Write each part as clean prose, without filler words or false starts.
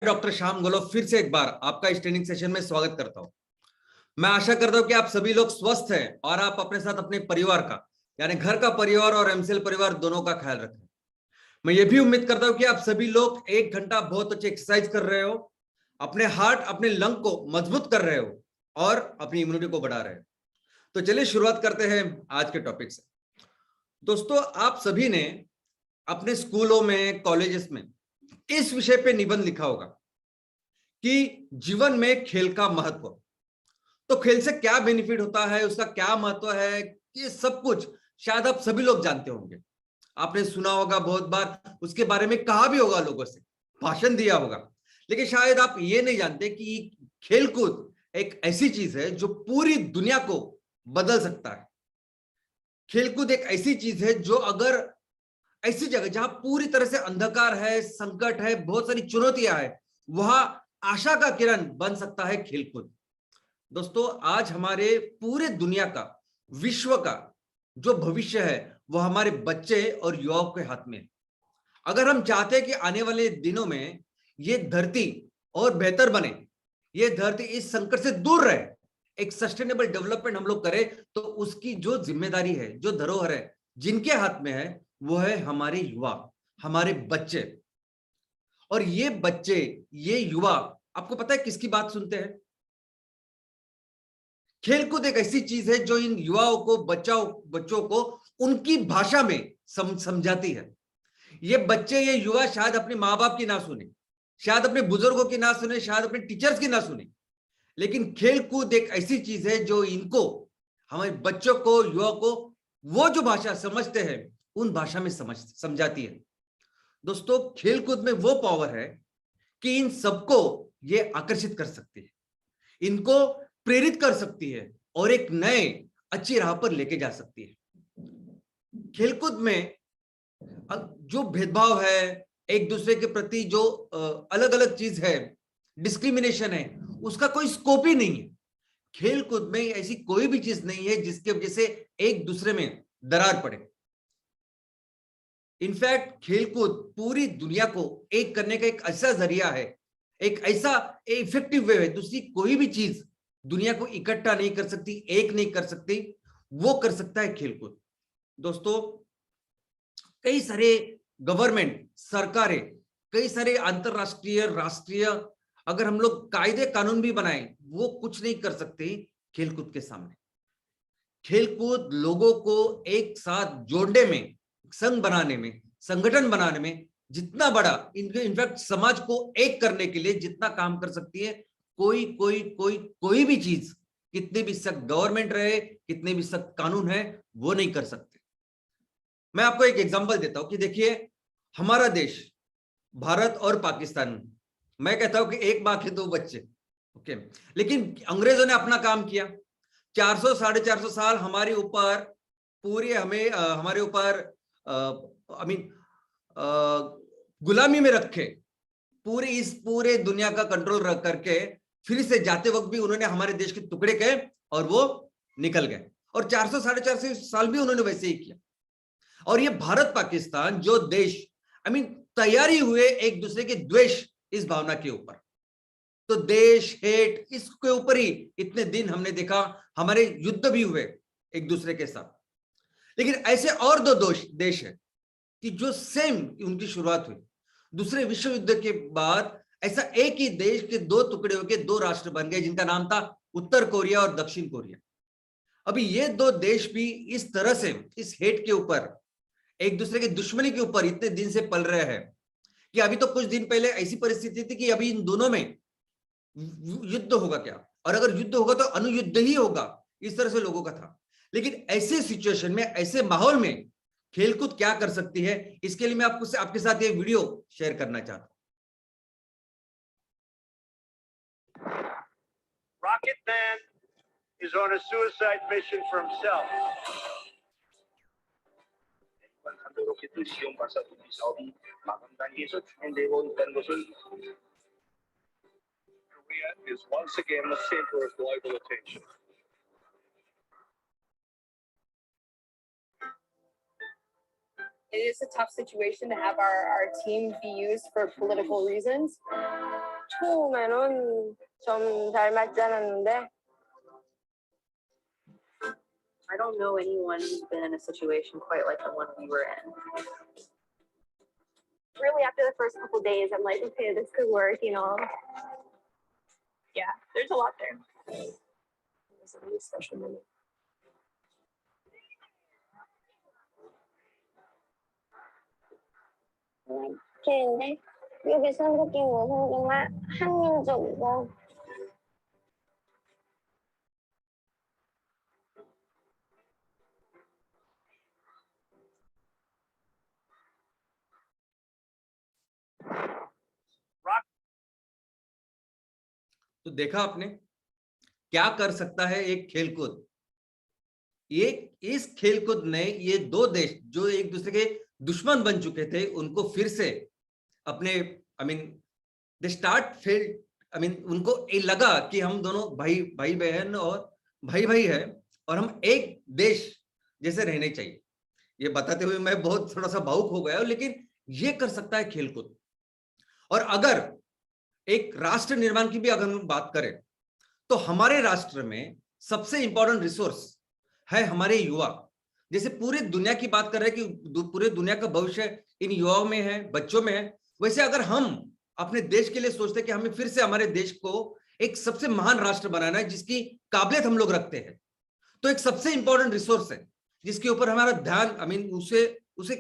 Doctor Shyam गोलव फिर से एक बार आपका इस ट्रेनिंग सेशन में स्वागत करता हूं। मैं आशा करता हूं कि आप सभी लोग स्वस्थ हैं और आप अपने साथ अपने परिवार का यानी घर का परिवार और एमसीएल परिवार दोनों का ख्याल रखें। मैं ये भी उम्मीद करता हूं कि आप सभी लोग 1 घंटा बहुत अच्छी एक्सरसाइज कर रहे हो, अपने हार्ट अपने लंग को मजबूत कर रहे हो और अपनी इम्यूनिटी को बढ़ा रहे हो। तो चलिए शुरुआत करते हैं आज के टॉपिक से। दोस्तों, आप सभी ने अपने स्कूलों में, कॉलेजेस में इस विषय पे निबंध लिखा होगा कि जीवन में खेल का महत्व। तो खेल से क्या बेनिफिट होता है, उसका क्या महत्व है, ये सब कुछ शायद आप सभी लोग जानते होंगे। आपने सुना होगा बहुत बार, उसके बारे में कहा भी होगा, लोगों से भाषण दिया होगा। लेकिन शायद आप ये नहीं जानते कि खेलकूद एक ऐसी चीज है जो पूरी दुनिया को बदल सकता है। खेलकूद एक ऐसी चीज है जो अगर ऐसी जगह जहां पूरी तरह से अंधकार है, संकट है, बहुत सारी चुनौतियां है, वहां आशा का किरण बन सकता है खेलकूद। दोस्तों, आज हमारे पूरे दुनिया का, विश्व का जो भविष्य है वो हमारे बच्चे और युवाओं के हाथ में है। अगर हम चाहते हैं कि आने वाले दिनों में ये धरती और बेहतर बने, ये धरती इस संकट से दूर रहे, एक सस्टेनेबल डेवलपमेंट हम लोग करें, तो उसकी जो जिम्मेदारी है, जो धरोहर है, जिनके हाथ में है, वो है हमारे युवा, हमारे बच्चे। और ये बच्चे, ये युवा, आपको पता है किसकी बात सुनते हैं? खेलकूद एक ऐसी चीज है जो इन युवाओं को, बच्चों को उनकी भाषा में समझाती है। ये बच्चे, ये युवा शायद अपने माँ बाप की ना सुने, शायद अपने बुजुर्गों की ना सुने, शायद अपने टीचर्स की ना सुने, लेकिन खेलकूद एक ऐसी चीज है जो इनको, हमारे बच्चों को, युवा को, वो जो भाषा समझते हैं उन भाषा में समझाती है। दोस्तों, खेलकूद में वो पावर है कि इन सबको ये आकर्षित कर सकती है, इनको प्रेरित कर सकती है और एक नए अच्छी राह पर लेके जा सकती है। खेलकूद में जो भेदभाव है, एक दूसरे के प्रति जो अलग अलग चीज है, डिस्क्रिमिनेशन है, उसका कोई स्कोप ही नहीं है। खेलकूद में ऐसी कोई भी चीज नहीं है जिसके वजह से एक दूसरे में दरार पड़े। इनफैक्ट खेलकूद पूरी दुनिया को एक करने का एक ऐसा जरिया है, एक ऐसा इफेक्टिव वे है। दूसरी कोई भी चीज दुनिया को इकट्ठा नहीं कर सकती, एक नहीं कर सकती, वो कर सकता है खेलकूद। दोस्तों, कई सारे गवर्नमेंट, सरकारें, कई सारे अंतरराष्ट्रीय, राष्ट्रीय, अगर हम लोग कायदे कानून भी बनाएं, वो कुछ नहीं कर सकते खेलकूद के सामने। खेलकूद लोगों को एक साथ जोड़ने में, संघ बनाने में, संगठन बनाने में जितना बड़ा, इनफैक्ट समाज को एक करने के लिए जितना काम कर सकती है, कोई भी चीज, कितने भी सख्त गवर्नमेंट रहे, कितने भी सख्त कानून है, वो नहीं कर सकते। मैं आपको एक एग्जांपल देता हूं कि देखिए, हमारा देश भारत और पाकिस्तान, मैं कहता हूं कि एक मां के दो बच्चे, ओके। लेकिन अंग्रेजों ने अपना काम किया, 400 450 साल हमारे ऊपर, पूरी हमें हमारे ऊपर आई मीन गुलामी में रखे, पूरे दुनिया का कंट्रोल रख करके, फिर से जाते वक्त भी उन्होंने हमारे देश के टुकड़े किए और वो निकल गए। और 400 450 साल भी उन्होंने वैसे ही किया। और ये भारत पाकिस्तान जो देश, आई मीन तैयारी हुए एक दूसरे के द्वेष, इस भावना के ऊपर, तो देश हेट, इसके ऊपर ही इतने दिन हमने देखा, हमारे युद्ध भी हुए एक दूसरे के साथ। लेकिन ऐसे और दो देश है कि जो सेम उनकी शुरुआत हुई दूसरे विश्व युद्ध के बाद, ऐसा एक ही देश के दो टुकड़े होकर दो राष्ट्र बन गए, जिनका नाम था उत्तर कोरिया और दक्षिण कोरिया। अभी ये दो देश भी इस तरह से, इस हेट के ऊपर, एक दूसरे की दुश्मनी के ऊपर इतने दिन से पल रहे हैं कि अभी तो कुछ दिन पहले ऐसी परिस्थिति थी कि अभी इन दोनों में युद्ध होगा क्या, और अगर युद्ध होगा तो अनुयुद्ध ही होगा, इस तरह से लोगों का था। लेकिन ऐसे सिचुएशन में, ऐसे माहौल में खेलकूद क्या कर सकती है, इसके लिए मैं आपके साथ ये वीडियो शेयर करना चाहता हूं। Rocket Man is on a suicide mission for himself. Korea is once again the center of global attention. It is a tough situation to have our team be used for political reasons. 처음에는 좀 잘 맞지 않았는데 I don't know anyone who's been in a situation quite like the one we were in. really after the first couple days, I'm like, okay, this could work, you know. Yeah, there's a lot there. It was a really special moment. 걔인데 여기서 느낀 것은 정말 한민족이고 तो देखा आपने क्या कर सकता है एक खेलकूद। ये इस खेलकूद ने ये दो देश जो एक दूसरे के दुश्मन बन चुके थे उनको फिर से अपने दे स्टार्ट फील्ड उनको ये लगा कि हम दोनों भाई भाई बहन और भाई भाई है और हम एक देश जैसे रहने चाहिए। ये बताते हुए मैं बहुत थोड़ा सा भावुक हो गया, लेकिन ये कर सकता है खेलकूद। और अगर एक राष्ट्र निर्माण की भी अगर हम बात करें तो हमारे राष्ट्र में सबसे इंपॉर्टेंट रिसोर्स है हमारे युवा। जैसे पूरी दुनिया की बात कर रहे हैं कि पूरे दुनिया का भविष्य इन युवाओं में है, बच्चों में है, वैसे अगर हम अपने देश के लिए सोचते हैं कि हमें फिर से हमारे देश को एक सबसे महान राष्ट्र बनाना है जिसकी काबिलियत हम लोग रखते हैं, तो एक सबसे इंपॉर्टेंट रिसोर्स है जिसके ऊपर हमारा ध्यान उसे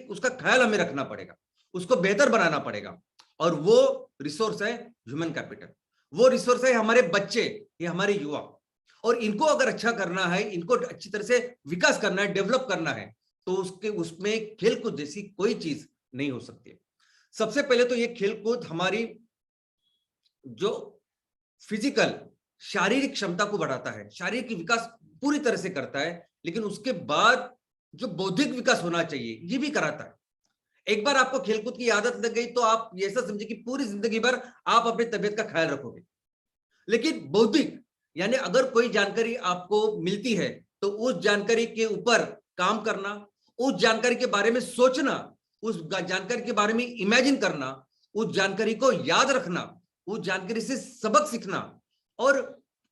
उसका ख्याल हमें रखना पड़ेगा, उसको बेहतर बनाना पड़ेगा। और वो रिसोर्स है ह्यूमन कैपिटल, वो रिसोर्स है हमारे बच्चे, ये हमारे युवा। और इनको अगर अच्छा करना है, इनको अच्छी तरह से विकास करना है, डेवलप करना है, तो उसमें खेलकूद जैसी कोई चीज नहीं हो सकती है। सबसे पहले तो ये खेलकूद हमारी जो फिजिकल शारीरिक क्षमता को बढ़ाता है, शारीरिक विकास पूरी तरह से करता है, लेकिन उसके बाद जो बौद्धिक विकास होना चाहिए ये भी कराता है। एक बार आपको खेलकूद की आदत लग गई तो आप ऐसा समझे कि पूरी जिंदगी भर आप अपनी तबीयत का ख्याल रखोगे। लेकिन बौद्धिक यानी अगर कोई जानकारी आपको मिलती है तो उस जानकारी के ऊपर काम करना, उस जानकारी के बारे में सोचना, उस जानकारी के बारे में इमेजिन करना, उस जानकारी को याद रखना, उस जानकारी से सबक सीखना और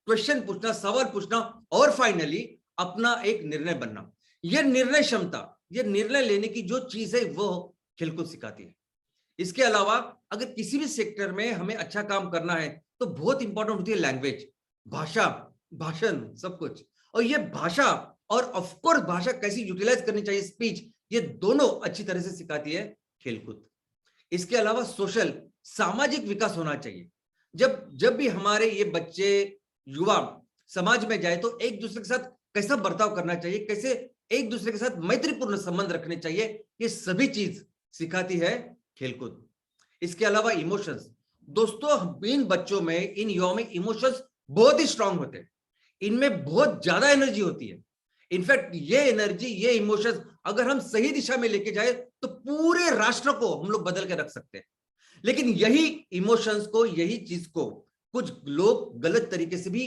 क्वेश्चन पूछना, सवाल पूछना और फाइनली अपना एक निर्णय बनना, यह निर्णय क्षमता, यह निर्णय लेने की जो चीज है वो खेलकूद सिखाती है। इसके अलावा अगर किसी भी सेक्टर में हमें अच्छा काम करना है तो बहुत इंपॉर्टेंट होती है लैंग्वेज, भाषा, भाषण, सब कुछ। और ये भाषा और ऑफ कोर्स भाषा कैसी यूटिलाइज करनी चाहिए, स्पीच, ये दोनों अच्छी तरह से सिखाती है खेलकूद। इसके अलावा सोशल, सामाजिक विकास होना चाहिए। जब भी हमारे ये बच्चे युवा समाज में जाए तो एक दूसरे के साथ कैसा बर्ताव करना चाहिए, कैसे एक दूसरे के साथ मैत्रीपूर्ण संबंध रखने चाहिए, ये सभी चीज सिखाती है खेलकूद। इसके अलावा इमोशंस, दोस्तों इन बच्चों में, इन युवाओं में इमोशंस बहुत ही स्ट्रांग होते हैं, इनमें बहुत ज्यादा एनर्जी होती है। इनफैक्ट ये एनर्जी, ये इमोशंस अगर हम सही दिशा में लेके जाए तो पूरे राष्ट्र को हम लोग बदल के रख सकते हैं। लेकिन यही इमोशंस को, यही चीज को कुछ लोग गलत तरीके से भी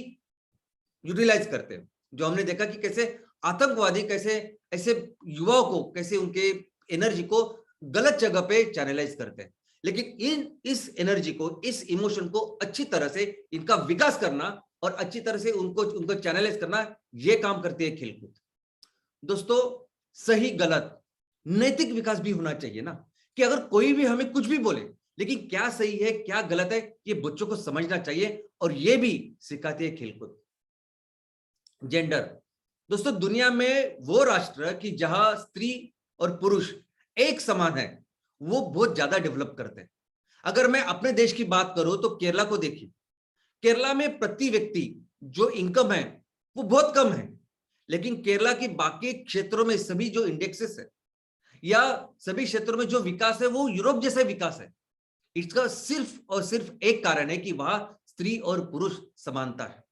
यूटिलाइज करते हैं, जो हमने देखा कि कैसे आतंकवादी कैसे ऐसे युवाओं को, कैसे उनके एनर्जी को गलत जगह पे चैनलाइज करते हैं। लेकिन इस एनर्जी को, इस इमोशन को अच्छी तरह से इनका विकास करना और अच्छी तरह से उनको चैनलाइज करना, ये काम करती है खेलकूद। दोस्तों सही गलत नैतिक विकास भी होना चाहिए ना, कि अगर कोई भी हमें कुछ भी बोले लेकिन क्या सही है क्या गलत है ये बच्चों को समझना चाहिए, और ये भी सिखाती है खेलकूद। जेंडर, दोस्तों दुनिया में वो राष्ट्र कि जहां स्त्री और पुरुष एक समान है वो बहुत ज्यादा डेवलप करते हैं। अगर मैं अपने देश की बात करूं तो केरला को देखिए, केरला में प्रति व्यक्ति जो इनकम है वो बहुत कम है, लेकिन केरला की बाकी क्षेत्रों में सभी जो इंडेक्सेस है या सभी क्षेत्रों में जो विकास है वो यूरोप जैसा विकास है। इसका सिर्फ और सिर्फ एक कारण है कि वहां स्त्री और पुरुष समानता है।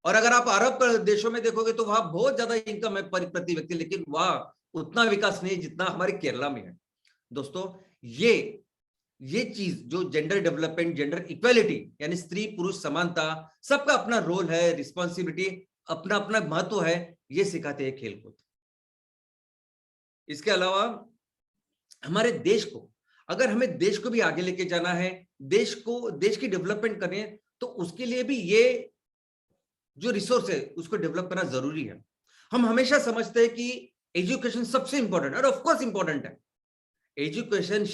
और अगर आप अरब देशों में देखोगे तो वहां बहुत ज्यादा इनकम है प्रति व्यक्ति, लेकिन वहां उतना विकास नहीं जितना हमारे केरला में है। दोस्तों ये चीज जो जेंडर डेवलपमेंट, जेंडर इक्वालिटी यानी स्त्री पुरुष समानता, सबका अपना रोल है, रिस्पॉन्सिबिलिटी, अपना अपना महत्व है, ये सिखाते हैं खेलकूद। इसके अलावा हमारे देश को, अगर हमें देश को भी आगे लेके जाना है, देश की डेवलपमेंट करनी है तो उसके लिए भी ये जो रिसोर्स है उसको डेवलप करना जरूरी है। हम हमेशा समझते हैं कि एजुकेशन सबसे इंपॉर्टेंट है, और ऑफ कोर्स इंपॉर्टेंट है। एजुकेशन,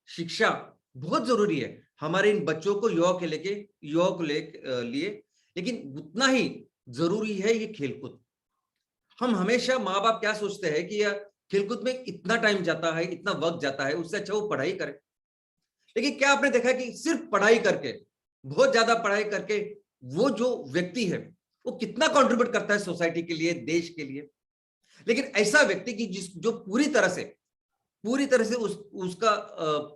शिक्षा बहुत जरूरी है हमारे इन बच्चों को, युवाओं को लिए, लेकिन उतना ही जरूरी है ये खेलकूद। हम हमेशा माँ बाप क्या सोचते हैं कि यार खेलकूद में इतना टाइम जाता है, इतना वक्त जाता है, उससे अच्छा वो पढ़ाई करे। लेकिन क्या आपने देखा कि सिर्फ पढ़ाई करके, बहुत ज्यादा पढ़ाई करके वो जो व्यक्ति है वो कितना कंट्रीब्यूट करता है सोसाइटी के लिए, देश के लिए। लेकिन ऐसा व्यक्ति की जो पूरी तरह से उसका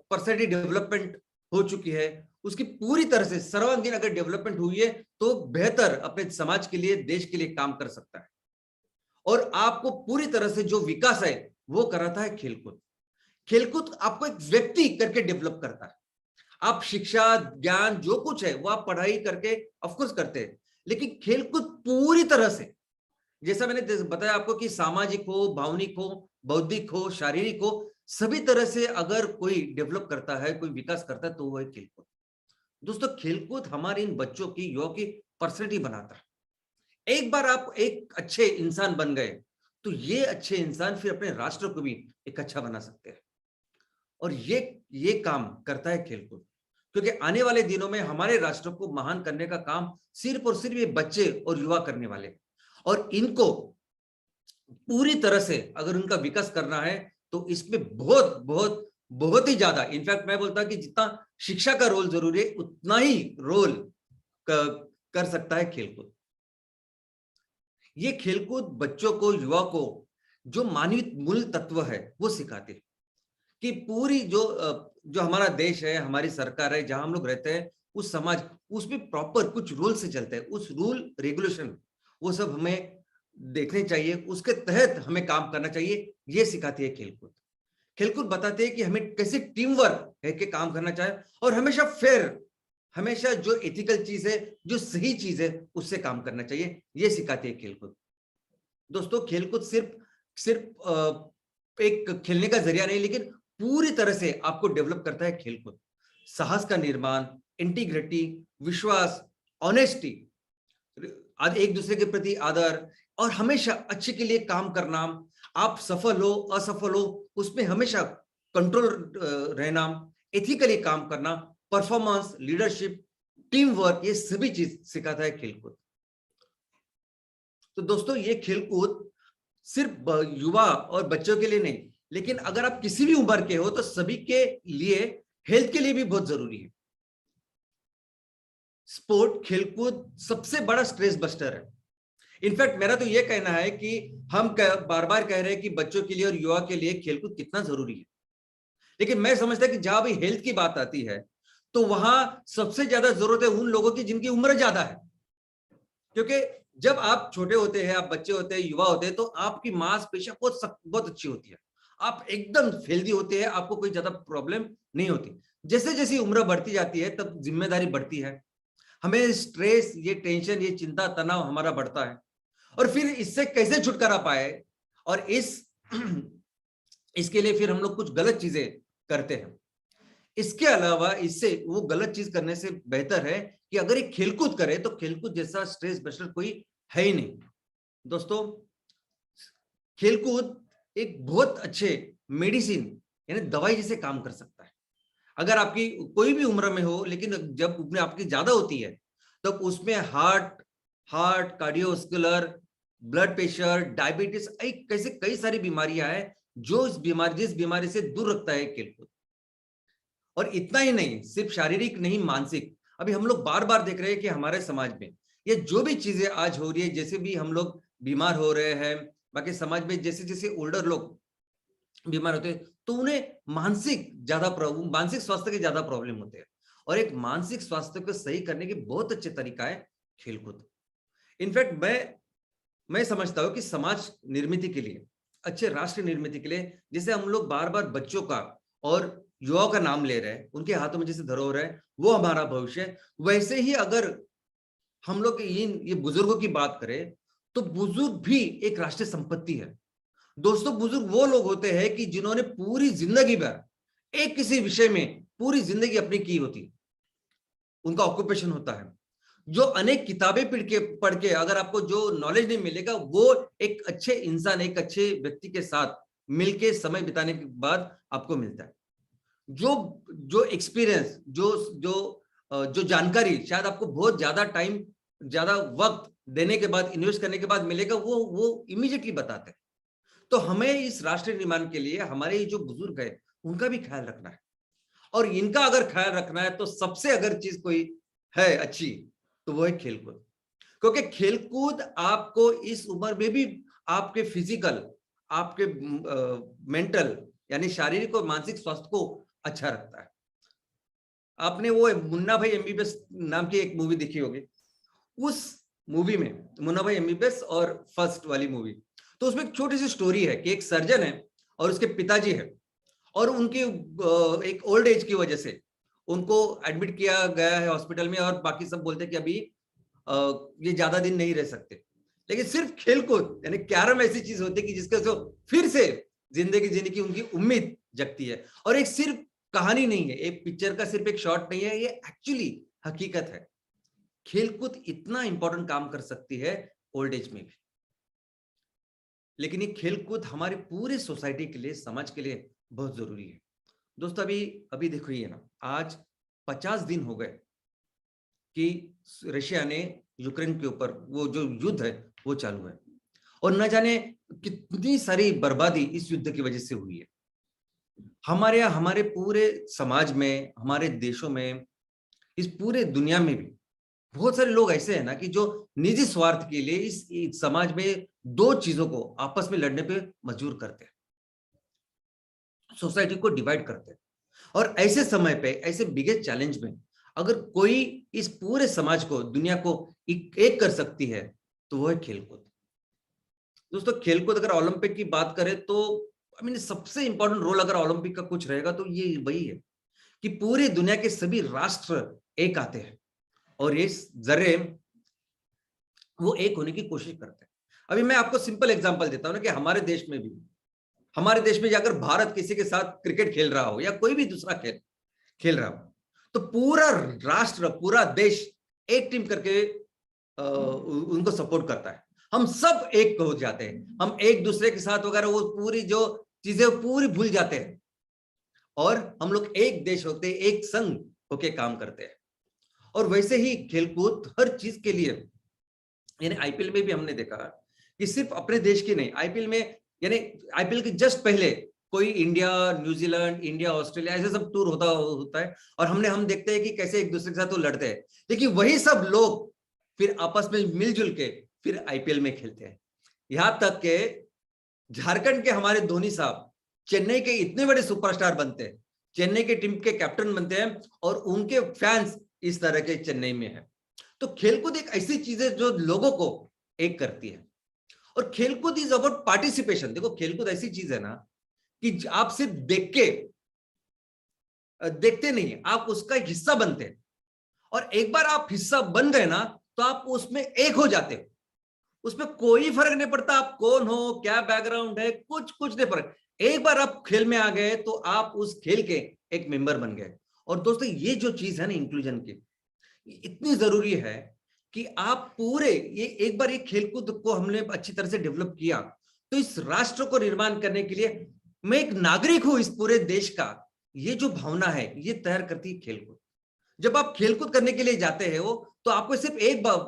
पर्सनैलिटी डेवलपमेंट हो चुकी है, उसकी पूरी तरह से सर्वांगीण अगर डेवलपमेंट हुई है तो बेहतर अपने समाज के लिए, देश के लिए काम कर सकता है। और आपको पूरी तरह से जो विकास है वो कराता है खेलकूद। खेलकूद आपको एक व्यक्ति करके डेवलप करता है। आप शिक्षा, ज्ञान जो कुछ है वो आप पढ़ाई करके ऑफकोर्स करते हैं, लेकिन खेलकूद पूरी तरह से, जैसा मैंने बताया आपको कि सामाजिक हो, भावनिक हो, बौद्धिक हो, शारीरिक हो, सभी तरह से अगर कोई डेवलप करता है, कोई विकास करता है तो वो है खेलकूद। दोस्तों, खेलकूद हमारे इन बच्चों की, युवाओं की पर्सनैलिटी बनाता है। एक बार आप एक अच्छे इंसान बन गए तो ये अच्छे इंसान फिर अपने राष्ट्र को भी एक अच्छा बना सकते हैं। और ये काम करता है खेलकूद, क्योंकि आने वाले दिनों में हमारे राष्ट्र को महान करने का काम सिर्फ और सिर्फ ये बच्चे और युवा करने वाले, और इनको पूरी तरह से अगर उनका विकास करना है तो इसमें बहुत बहुत बहुत ही ज्यादा, इनफैक्ट मैं बोलता हूं कि जितना शिक्षा का रोल जरूरी है उतना ही रोल कर सकता है खेलकूद। ये खेलकूद बच्चों को, युवा को जो मानवीय मूल तत्व है वो सिखाते हैं कि पूरी जो हमारा देश है, हमारी सरकार है, जहां हम लोग रहते हैं, उस समाज, उसमें प्रॉपर कुछ रूल से चलते हैं। उस रूल रेगुलेशन वो सब हमें देखने चाहिए, उसके तहत हमें काम करना चाहिए, ये सिखाती है खेलकूद। खेलकूद बताते हैं कि हमें कैसे टीम वर्क है कि काम करना चाहिए, और हमेशा फेयर, हमेशा जो एथिकल चीज है, जो सही चीज है, उससे काम करना चाहिए, ये सिखाती है खेलकूद। दोस्तों, खेलकूद सिर्फ एक खेलने का जरिया नहीं, लेकिन पूरी तरह से आपको डेवलप करता है खेलकूद। साहस का निर्माण, इंटीग्रिटी, विश्वास, ऑनेस्टी, एक दूसरे के प्रति आदर, और हमेशा अच्छे के लिए काम करना। आप सफल हो, असफल हो, उसमें हमेशा कंट्रोल रहना, एथिकली काम करना, परफॉर्मेंस, लीडरशिप, टीम वर्क, ये सभी चीज सिखाता है खेलकूद। तो दोस्तों, ये खेलकूद सिर्फ युवा और बच्चों के लिए नहीं, लेकिन अगर आप किसी भी उम्र के हो तो सभी के लिए, हेल्थ के लिए भी बहुत जरूरी है। स्पोर्ट, खेलकूद सबसे बड़ा स्ट्रेस बस्टर है। इनफैक्ट मेरा तो यह कहना है कि हम बार बार कह रहे हैं कि बच्चों के लिए और युवा के लिए खेलकूद कितना जरूरी है, लेकिन मैं समझता कि जहां भी हेल्थ की बात आती है तो वहां सबसे ज्यादा जरूरत है उन लोगों की जिनकी उम्र ज्यादा है। क्योंकि जब आप छोटे होते हैं, आप बच्चे होते हैं, युवा होते हैं, तो आपकी मांसपेशियां बहुत अच्छी होती है, आप एकदम हेल्दी होते हैं, आपको कोई ज्यादा प्रॉब्लम नहीं होती। जैसे जैसे उम्र बढ़ती जाती है तब जिम्मेदारी बढ़ती है, हमें स्ट्रेस, ये टेंशन, ये चिंता, तनाव हमारा बढ़ता है, और फिर इससे कैसे छुटकारा पाए, और इसके लिए फिर हम लोग कुछ गलत चीजें करते हैं। इसके अलावा इससे वो गलत चीज करने से बेहतर है कि अगर एक खेलकूद करे तो खेलकूद जैसा स्ट्रेस बस्टर कोई है ही नहीं। दोस्तों, खेलकूद एक बहुत अच्छे मेडिसिन यानी दवाई जैसे काम कर सकता है। अगर आपकी कोई भी उम्र में हो, लेकिन जब उम्र आपकी ज्यादा होती है तो उसमें heart, cardiovascular, blood pressure, diabetes, कैसे कई सारी बीमारियां हैं जो जिस बीमारी से दूर रखता है खेलकूद। और इतना ही नहीं, सिर्फ शारीरिक नहीं, मानसिक। अभी हम लोग बार बार देख रहे हैं कि हमारे समाज में ये जो भी चीजें आज हो रही है, जैसे भी हम लोग बीमार हो रहे हैं, बाकी समाज में जैसे जैसे ओल्डर लोग बीमार होते हैं तो उन्हें मानसिक स्वास्थ्य के ज्यादा प्रॉब्लम होते हैं, और एक मानसिक स्वास्थ्य को सही करने की बहुत अच्छे तरीका है खेलकूद। इनफैक्ट मैं समझता हूं कि समाज निर्मित के लिए, अच्छे राष्ट्र निर्मित के लिए, जैसे हम लोग बार बार बच्चों का और युवाओं का नाम ले रहे हैं, उनके हाथों में जैसे धरोहर है, वो हमारा भविष्य है, वैसे ही अगर हम लोग ये बुजुर्गों की बात करें तो बुजुर्ग भी एक राष्ट्रीय संपत्ति है। दोस्तों, बुजुर्ग वो लोग होते हैं कि जिन्होंने पूरी जिंदगी भर एक किसी विषय में पूरी जिंदगी अपनी की होती है, उनका ऑक्यूपेशन होता है, जो अनेक किताबें पढ़ के अगर आपको जो नॉलेज नहीं मिलेगा, वो एक अच्छे इंसान, एक अच्छे व्यक्ति के साथ मिलके समय बिताने के बाद आपको मिलता है। जो जो एक्सपीरियंस, जो जानकारी शायद आपको बहुत ज्यादा टाइम, ज्यादा वक्त देने के बाद, इन्वेस्ट करने के बाद मिलेगा, वो इमीडिएटली बताते हैं। तो हमें इस राष्ट्र निर्माण के लिए हमारे जो बुजुर्ग है उनका भी ख्याल रखना है, और इनका अगर ख्याल रखना है तो सबसे अगर चीज कोई है अच्छी तो वो है खेलकूद। क्योंकि खेलकूद आपको इस उम्र में भी आपके फिजिकल, आपके मेंटल यानी शारीरिक और मानसिक स्वास्थ्य को अच्छा रखता है। आपने वो मुन्ना भाई एमबीबीएस नाम की एक मूवी देखी होगी, उस मूवी में मुन्ना भाई एमबीबीएस और फर्स्ट वाली मूवी, तो उसमें एक छोटी सी स्टोरी है कि एक सर्जन है और उसके पिताजी है, और उनकी एक ओल्ड एज की वजह से उनको एडमिट किया गया है हॉस्पिटल में, और बाकी सब बोलते हैं कि अभी ये ज्यादा दिन नहीं रह सकते। लेकिन सिर्फ खेलकूद यानी कैरम ऐसी चीज होती है कि जिसके से फिर से जिंदगी जीने की उनकी उम्मीद जगती है। और एक सिर्फ कहानी नहीं है, एक पिक्चर का सिर्फ एक शॉट नहीं है, ये एक्चुअली हकीकत है। खेलकूद इतना इंपॉर्टेंट काम कर सकती है ओल्ड एज में भी। लेकिन ये खेलकूद हमारे पूरे सोसाइटी के लिए, समाज के लिए बहुत जरूरी है। दोस्तों अभी देखो ये ना, आज 50 दिन हो गए कि रशिया ने यूक्रेन के ऊपर वो जो युद्ध है वो चालू है, और न जाने कितनी सारी बर्बादी इस युद्ध की वजह से हुई है। हमारे यहाँ, हमारे पूरे समाज में, हमारे देशों में, इस पूरे दुनिया में भी बहुत सारे लोग ऐसे हैं ना कि जो निजी स्वार्थ के लिए इस समाज में दो चीजों को आपस में लड़ने पे मजबूर करते हैं, सोसाइटी को डिवाइड करते हैं। और ऐसे समय पे, ऐसे बिगेस्ट चैलेंज में अगर कोई इस पूरे समाज को, दुनिया को एक कर सकती है तो वो है खेलकूद। दोस्तों खेलकूद अगर ओलंपिक की बात करें तो सबसे इंपॉर्टेंट रोल अगर ओलंपिक का कुछ रहेगा तो ये वही है कि पूरी दुनिया के सभी राष्ट्र एक आते हैं और इस जरिए वो एक होने की कोशिश करते हैं। अभी मैं आपको सिंपल एग्जांपल देता हूं ना कि हमारे देश में अगर भारत किसी के साथ क्रिकेट खेल रहा हो या कोई भी दूसरा खेल रहा हो, तो पूरा राष्ट्र, पूरा देश एक टीम करके उनको सपोर्ट करता है। हम सब एक हो जाते हैं, हम एक दूसरे के साथ वगैरह वो पूरी जो चीजें पूरी भूल जाते हैं, और हम लोग एक देश होते, एक संघ होके काम करते हैं। और वैसे ही खेलकूद हर चीज के लिए, यानी आईपीएल में भी हमने देखा कि सिर्फ अपने देश की नहीं, आईपीएल में, यानी आईपीएल के जस्ट पहले कोई इंडिया, न्यूजीलैंड, इंडिया, ऑस्ट्रेलिया ऐसे सब टूर होता है, और हम देखते हैं कि कैसे एक दूसरे के साथ वो लड़ते हैं। लेकिन वही सब लोग फिर आपस में मिलजुल के फिर आईपीएल में खेलते हैं। यहां तक के झारखंड के हमारे धोनी साहब चेन्नई के इतने बड़े सुपरस्टार बनते हैं, चेन्नई के टीम के कैप्टन बनते हैं, और उनके फैंस इस तरह के चेन्नई में है। तो खेलकूद एक ऐसी चीज है जो लोगों को एक करती है, और खेलकूद इज अबाउट पार्टिसिपेशन। देखो खेलकूद ऐसी चीज है ना कि आप सिर्फ देखते नहीं, आप उसका एक हिस्सा बनते हैं, और एक बार आप हिस्सा बन गए ना तो आप उसमें एक हो जाते हो। उसमें कोई फर्क नहीं पड़ता आप कौन हो, क्या बैकग्राउंड है, कुछ नहीं फर्क। एक बार आप खेल में आ गए तो आप उस खेल के एक मेंबर बन गए। और दोस्तों ये जो चीज है ना इंक्लूजन की, इतनी जरूरी है कि आप पूरे ये एक बार ये खेलकूद को हमने अच्छी तरह से डेवलप किया तो इस राष्ट्र को निर्माण करने के लिए मैं एक नागरिक हूं इस पूरे देश का, ये जो भावना है ये तैयार करती है खेलकूद। जब आप खेलकूद करने के लिए जाते हैं वो, तो आपको सिर्फ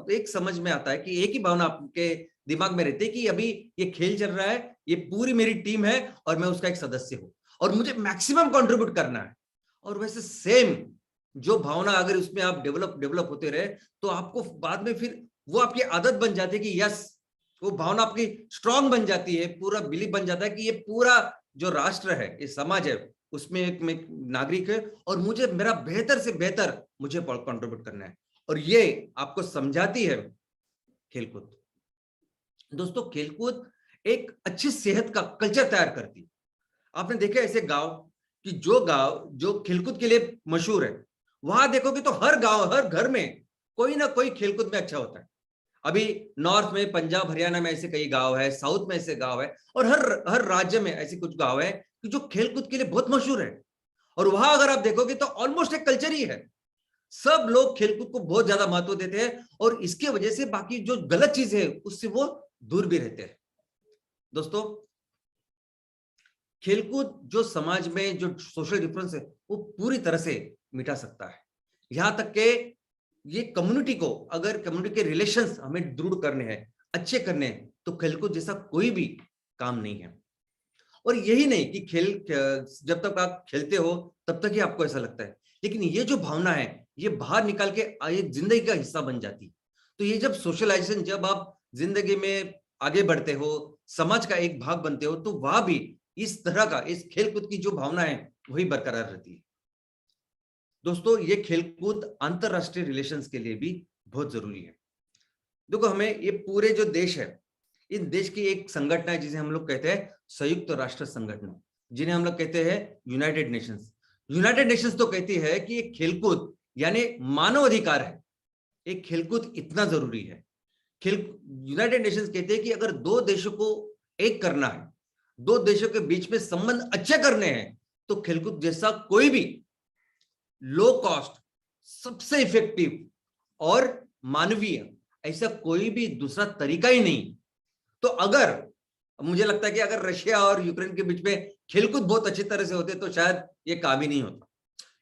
एक समझ में आता है कि एक ही भावना आपके दिमाग में रहती है कि अभी ये खेल चल रहा है, ये पूरी मेरी टीम है और मैं उसका एक सदस्य हूं और मुझे मैक्सिमम कंट्रीब्यूट करना है। और वैसे सेम जो भावना अगर उसमें आप डेवलप होते रहे तो आपको बाद में फिर वो आपकी आदत बन जाती है कि यस, वो भावना आपकी स्ट्रांग बन जाती है, पूरा बिलीव बन जाता है कि ये पूरा जो राष्ट्र है, ये समाज है, उसमें एक नागरिक है और मुझे मेरा बेहतर से बेहतर मुझे कंट्रीब्यूट करना है। और ये आपको समझाती है खेलकूद। दोस्तों खेलकूद एक अच्छी सेहत का कल्चर तैयार करती है। आपने देखा ऐसे गांव कि गांव जो खेलकूद के लिए मशहूर है, वहां देखोगे तो हर गांव, हर घर में कोई ना कोई खेलकूद में अच्छा होता है। अभी नॉर्थ में, पंजाब हरियाणा में ऐसे कई गांव है, साउथ में ऐसे गांव है, और हर राज्य में ऐसे कुछ गांव है कि जो खेलकूद के लिए बहुत मशहूर है। और वहां अगर आप देखोगे तो ऑलमोस्ट एक कल्चर ही है, सब लोग खेलकूद को बहुत ज्यादा महत्व देते हैं और इसके वजह से बाकी जो गलत चीज है उससे वो दूर भी रहते हैं। दोस्तों, खेलकूद जो समाज में जो सोशल डिफरेंस है वो पूरी तरह से मिटा सकता है। यहां तक के ये कम्युनिटी को, अगर कम्युनिटी के रिलेशंस हमें दृढ़ करने हैं, अच्छे करने हैं, तो खेलकूद जैसा कोई भी काम नहीं है। और यही नहीं कि खेल जब तक आप खेलते हो तब तक ही आपको ऐसा लगता है, लेकिन ये जो भावना है ये बाहर निकाल के एक जिंदगी का हिस्सा बन जाती है। तो ये जब सोशलाइजेशन, जब आप जिंदगी में आगे बढ़ते हो, समाज का एक भाग बनते हो, तो वहां भी इस तरह का, इस खेलकूद की जो भावना है वही बरकरार रहती है। दोस्तों, ये खेलकूद अंतरराष्ट्रीय रिलेशंस के लिए भी बहुत जरूरी है। देखो, हमें ये पूरे जो देश है, इन देश की एक संगठन है जिसे हम लोग कहते हैं संयुक्त राष्ट्र संगठन, जिन्हें हम लोग कहते हैं यूनाइटेड नेशंस। यूनाइटेड नेशंस तो कहती है कि एक खेलकूद यानी मानव अधिकार है, एक खेलकूद इतना जरूरी है। यूनाइटेड नेशंस कहते हैं कि अगर दो देशों को एक करना है, दो देशों के बीच में संबंध अच्छे करने हैं, तो खेलकूद जैसा कोई भी लो कॉस्ट, सबसे इफेक्टिव और मानवीय ऐसा कोई भी दूसरा तरीका ही नहीं। तो अगर, मुझे लगता है कि अगर रशिया और यूक्रेन के बीच में खेलकूद बहुत अच्छी तरह से होते तो शायद ये काम ही नहीं होता।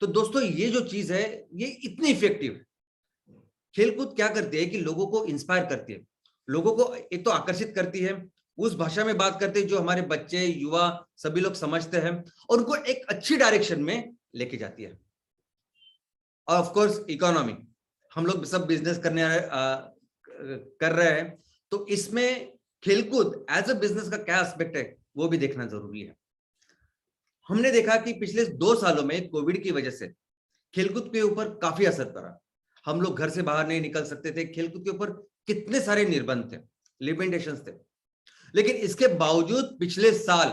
तो दोस्तों, ये जो चीज है ये इतनी इफेक्टिव है। खेलकूद क्या करती है कि लोगों को इंस्पायर करती है, लोगों को एक तो आकर्षित करती है, उस भाषा में बात करते हैं जो हमारे बच्चे, युवा सभी लोग समझते हैं, और उनको एक अच्छी डायरेक्शन में लेके जाती है। और ऑफ कोर्स इकोनॉमी, हम लोग सब बिजनेस कर रहे हैं, तो इसमें खेलकूद एज अ बिजनेस का क्या एस्पेक्ट है वो भी देखना जरूरी है। हमने देखा कि पिछले 2 सालों में कोविड की वजह से खेलकूद के ऊपर काफी असर पड़ा। हम लोग घर से बाहर नहीं निकल सकते थे, खेलकूद के ऊपर कितने सारे निर्बंध थे, लिमिटेशंस थे, लेकिन इसके बावजूद पिछले साल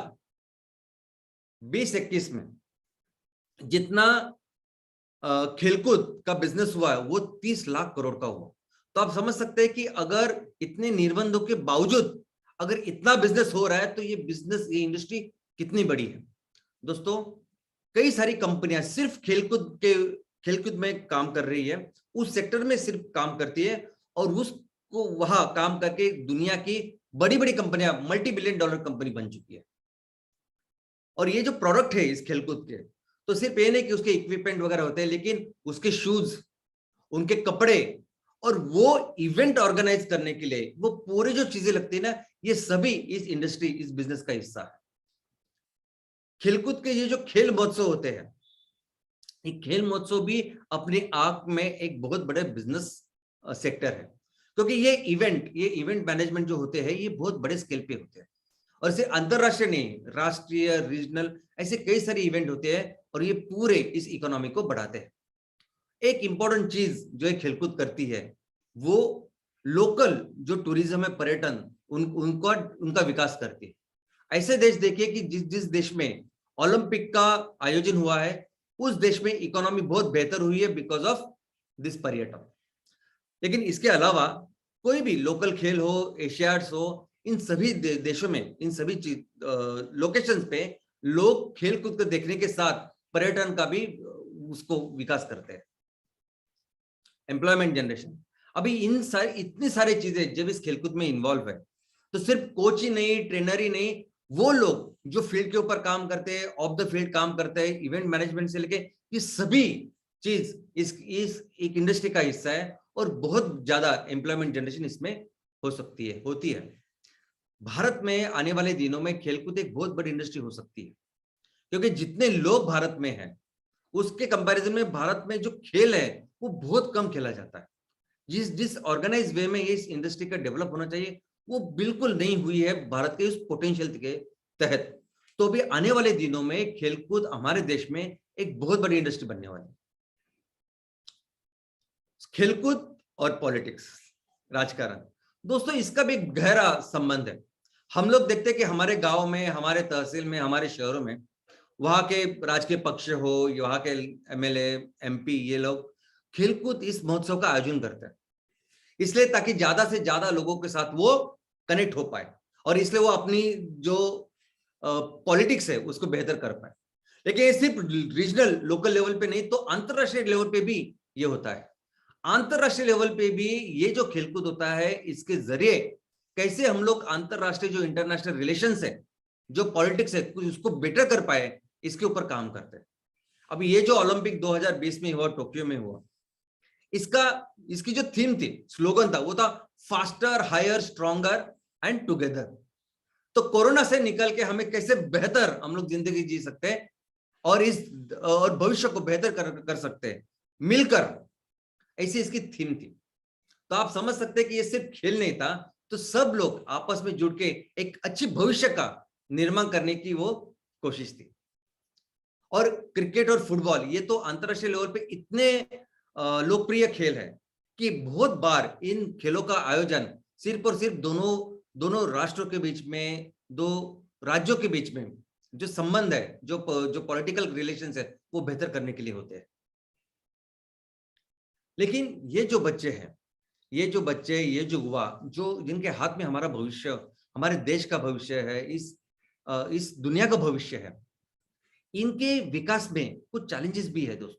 2021 में जितना खेलकूद का बिजनेस हुआ है वो 30 लाख करोड़ का हुआ। तो आप समझ सकते हैं कि अगर इतने निर्बंधों के बावजूद अगर इतना बिजनेस हो रहा है तो ये बिजनेस, ये इंडस्ट्री कितनी बड़ी है। दोस्तों, कई सारी कंपनियां सिर्फ खेलकूद में काम कर रही है, उस सेक्टर में सिर्फ काम करती है, और उसको वहां काम करके दुनिया की बड़ी बड़ी कंपनियां $multi billion कंपनी बन चुकी है। और ये जो प्रोडक्ट है इस खेलकूद के, तो सिर्फ ये नहीं कि उसके इक्विपमेंट वगैरह होते हैं, लेकिन उसके शूज, उनके कपड़े, और वो इवेंट ऑर्गेनाइज करने के लिए वो पूरी जो चीजें लगती है ना, ये सभी इस इंडस्ट्री, इस बिजनेस का हिस्सा है। खेलकूद के ये जो खेल महोत्सव होते हैं, ये खेल महोत्सव भी अपने आप में एक बहुत बड़े बिजनेस सेक्टर है, क्योंकि ये इवेंट मैनेजमेंट जो होते हैं ये बहुत बड़े स्केल पे होते हैं, और सिर्फ अंतरराष्ट्रीय नहीं, राष्ट्रीय, रीजनल, ऐसे कई सारे इवेंट होते हैं, और ये पूरे इस इकोनॉमी को बढ़ाते हैं। एक इंपॉर्टेंट चीज जो एक खेलकूद करती है वो लोकल जो टूरिज्म है, पर्यटन, उनका विकास करती है। ऐसे देश देखिए कि जिस देश में ओलंपिक का आयोजन हुआ है उस देश में इकोनॉमी बहुत बेहतर हुई है बिकॉज ऑफ दिस पर्यटन। लेकिन इसके अलावा कोई भी लोकल खेल हो, एशियाड्स हो, इन सभी देशों में, इन सभी लोकेशंस पे लोग खेलकूद को देखने के साथ पर्यटन का भी उसको विकास करते हैं। एम्प्लॉयमेंट जनरेशन, अभी इतनी सारी चीजें जब इस खेलकूद में इन्वॉल्व है, तो सिर्फ कोच ही नहीं, ट्रेनर ही नहीं, वो लोग जो फील्ड के ऊपर काम करते हैं, ऑफ द फील्ड काम करते हैं, इवेंट मैनेजमेंट से लेके, ये सभी चीज इस एक इंडस्ट्री का हिस्सा है, और बहुत ज्यादा एम्प्लॉयमेंट जनरेशन इसमें हो सकती है, होती है। भारत में आने वाले दिनों में खेलकूद एक बहुत बड़ी इंडस्ट्री हो सकती है, क्योंकि जितने लोग भारत में हैं उसके कंपैरिजन में भारत में जो खेल है वो बहुत कम खेला जाता है। जिस ऑर्गेनाइज वे में इस इंडस्ट्री का डेवलप होना चाहिए वो बिल्कुल नहीं हुई है भारत के उस पोटेंशियल के तहत। तो भी आने वाले दिनों में खेलकूद हमारे देश में एक बहुत बड़ी इंडस्ट्री बनने वाली है। खेलकूद और पॉलिटिक्स, राजकारण, दोस्तों इसका भी गहरा संबंध है। हम लोग देखते हैं कि हमारे गांव में, हमारे तहसील में, हमारे शहरों में वहां के राजकीय पक्ष हो, वहां के एमएलए, एमपी, ये लोग खेलकूद इस महोत्सव का आयोजन करते हैं, इसलिए ताकि ज्यादा से ज्यादा लोगों के साथ वो कनेक्ट हो पाए, और इसलिए वो अपनी जो पॉलिटिक्स है उसको बेहतर कर पाए। लेकिन ये सिर्फ रीजनल लोकल लेवल पे नहीं, तो अंतरराष्ट्रीय लेवल पे भी ये होता है। अंतरराष्ट्रीय लेवल पे भी ये जो खेलकूद होता है, इसके जरिए कैसे हम लोग अंतरराष्ट्रीय जो इंटरनेशनल रिलेशंस है, जो पॉलिटिक्स है, उसको बेटर कर पाए, इसके ऊपर काम करते हैं। अभी ये जो ओलंपिक 2020 में हुआ, टोक्यो में हुआ, इसकी जो थीम थी, स्लोगन था, वो था faster, higher, stronger and together. तो कोरोना से निकल के हमें कैसे बेहतर हम लोग जिंदगी जी सकते हैं और भविष्य को बेहतर कर सकते हैं मिलकर, ऐसी इसकी थीम थी। तो आप समझ सकते हैं कि ये सिर्फ खेल नहीं था, तो सब लोग आपस में जुड़ के एक अच्छी भविष्य का निर्माण करने की वो कोशिश थी। और क्रिकेट और फुटबॉल ये तो अंतरराष्ट्रीय लेवल पे इतने लोकप्रिय खेल है कि बहुत बार इन खेलों का आयोजन सिर्फ और सिर्फ दोनों राष्ट्रों के बीच में, दो राज्यों के बीच में जो संबंध है, जो पॉलिटिकल रिलेशंस है, वो बेहतर करने के लिए होते हैं। लेकिन ये जो बच्चे हैं, ये जो युवा, जो जिनके हाथ में हमारा भविष्य, हमारे देश का भविष्य है, इस दुनिया का भविष्य है, इनके विकास में कुछ चैलेंजेस भी है दोस्तों।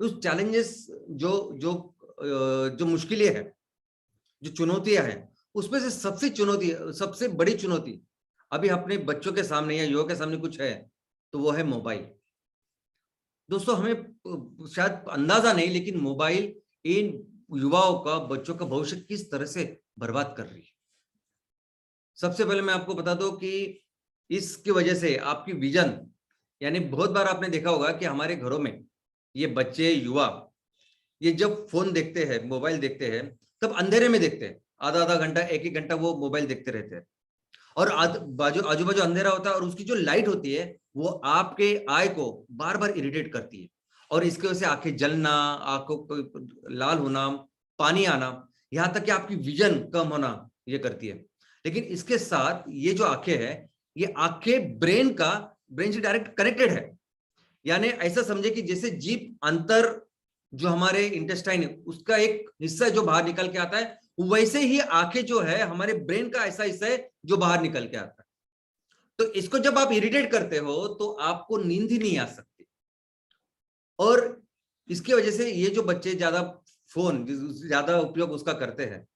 उस चैलेंजेस जो मुश्किलें हैं, जो चुनौतियां हैं, उसमें से सबसे बड़ी चुनौती अभी अपने बच्चों के सामने या युवाओं के सामने कुछ है, तो वो है मोबाइल। दोस्तों, हमें शायद अंदाजा नहीं, लेकिन मोबाइल इन युवाओं का, बच्चों का भविष्य किस तरह से बर्बाद कर रही है। सबसे पहले मैं आपको बता दूं कि इसकी वजह से आपकी विजन, यानी बहुत बार आपने देखा होगा कि हमारे घरों में ये बच्चे, युवा, ये जब फोन देखते हैं, मोबाइल देखते हैं, तब अंधेरे में देखते हैं। आधा घंटा, एक घंटा वो मोबाइल देखते रहते हैं, और आजू बाजू अंधेरा होता है, और उसकी जो लाइट होती है वो आपके आई को बार बार इरिटेट करती है, और इसकी वजह से आंखें जलना, आंखों को लाल होना, पानी आना, यहां तक कि आपकी विजन कम होना ये करती है। लेकिन इसके साथ ये जो आंखें है, ये आंखें ब्रेन से डायरेक्ट कनेक्टेड है। यानी ऐसा समझे कि जैसे जीभ अंतर जो हमारे इंटेस्टाइन है उसका एक हिस्सा जो बाहर निकल के आता है, वैसे ही आंखें जो है हमारे ब्रेन का ऐसा हिस्सा है जो बाहर निकल के आता है। तो इसको जब आप इरिटेट करते हो तो आपको नींद ही नहीं आ सकती, और इसकी वजह से ये जो बच्चे ज्यादा उपयोग उसका करते हैं,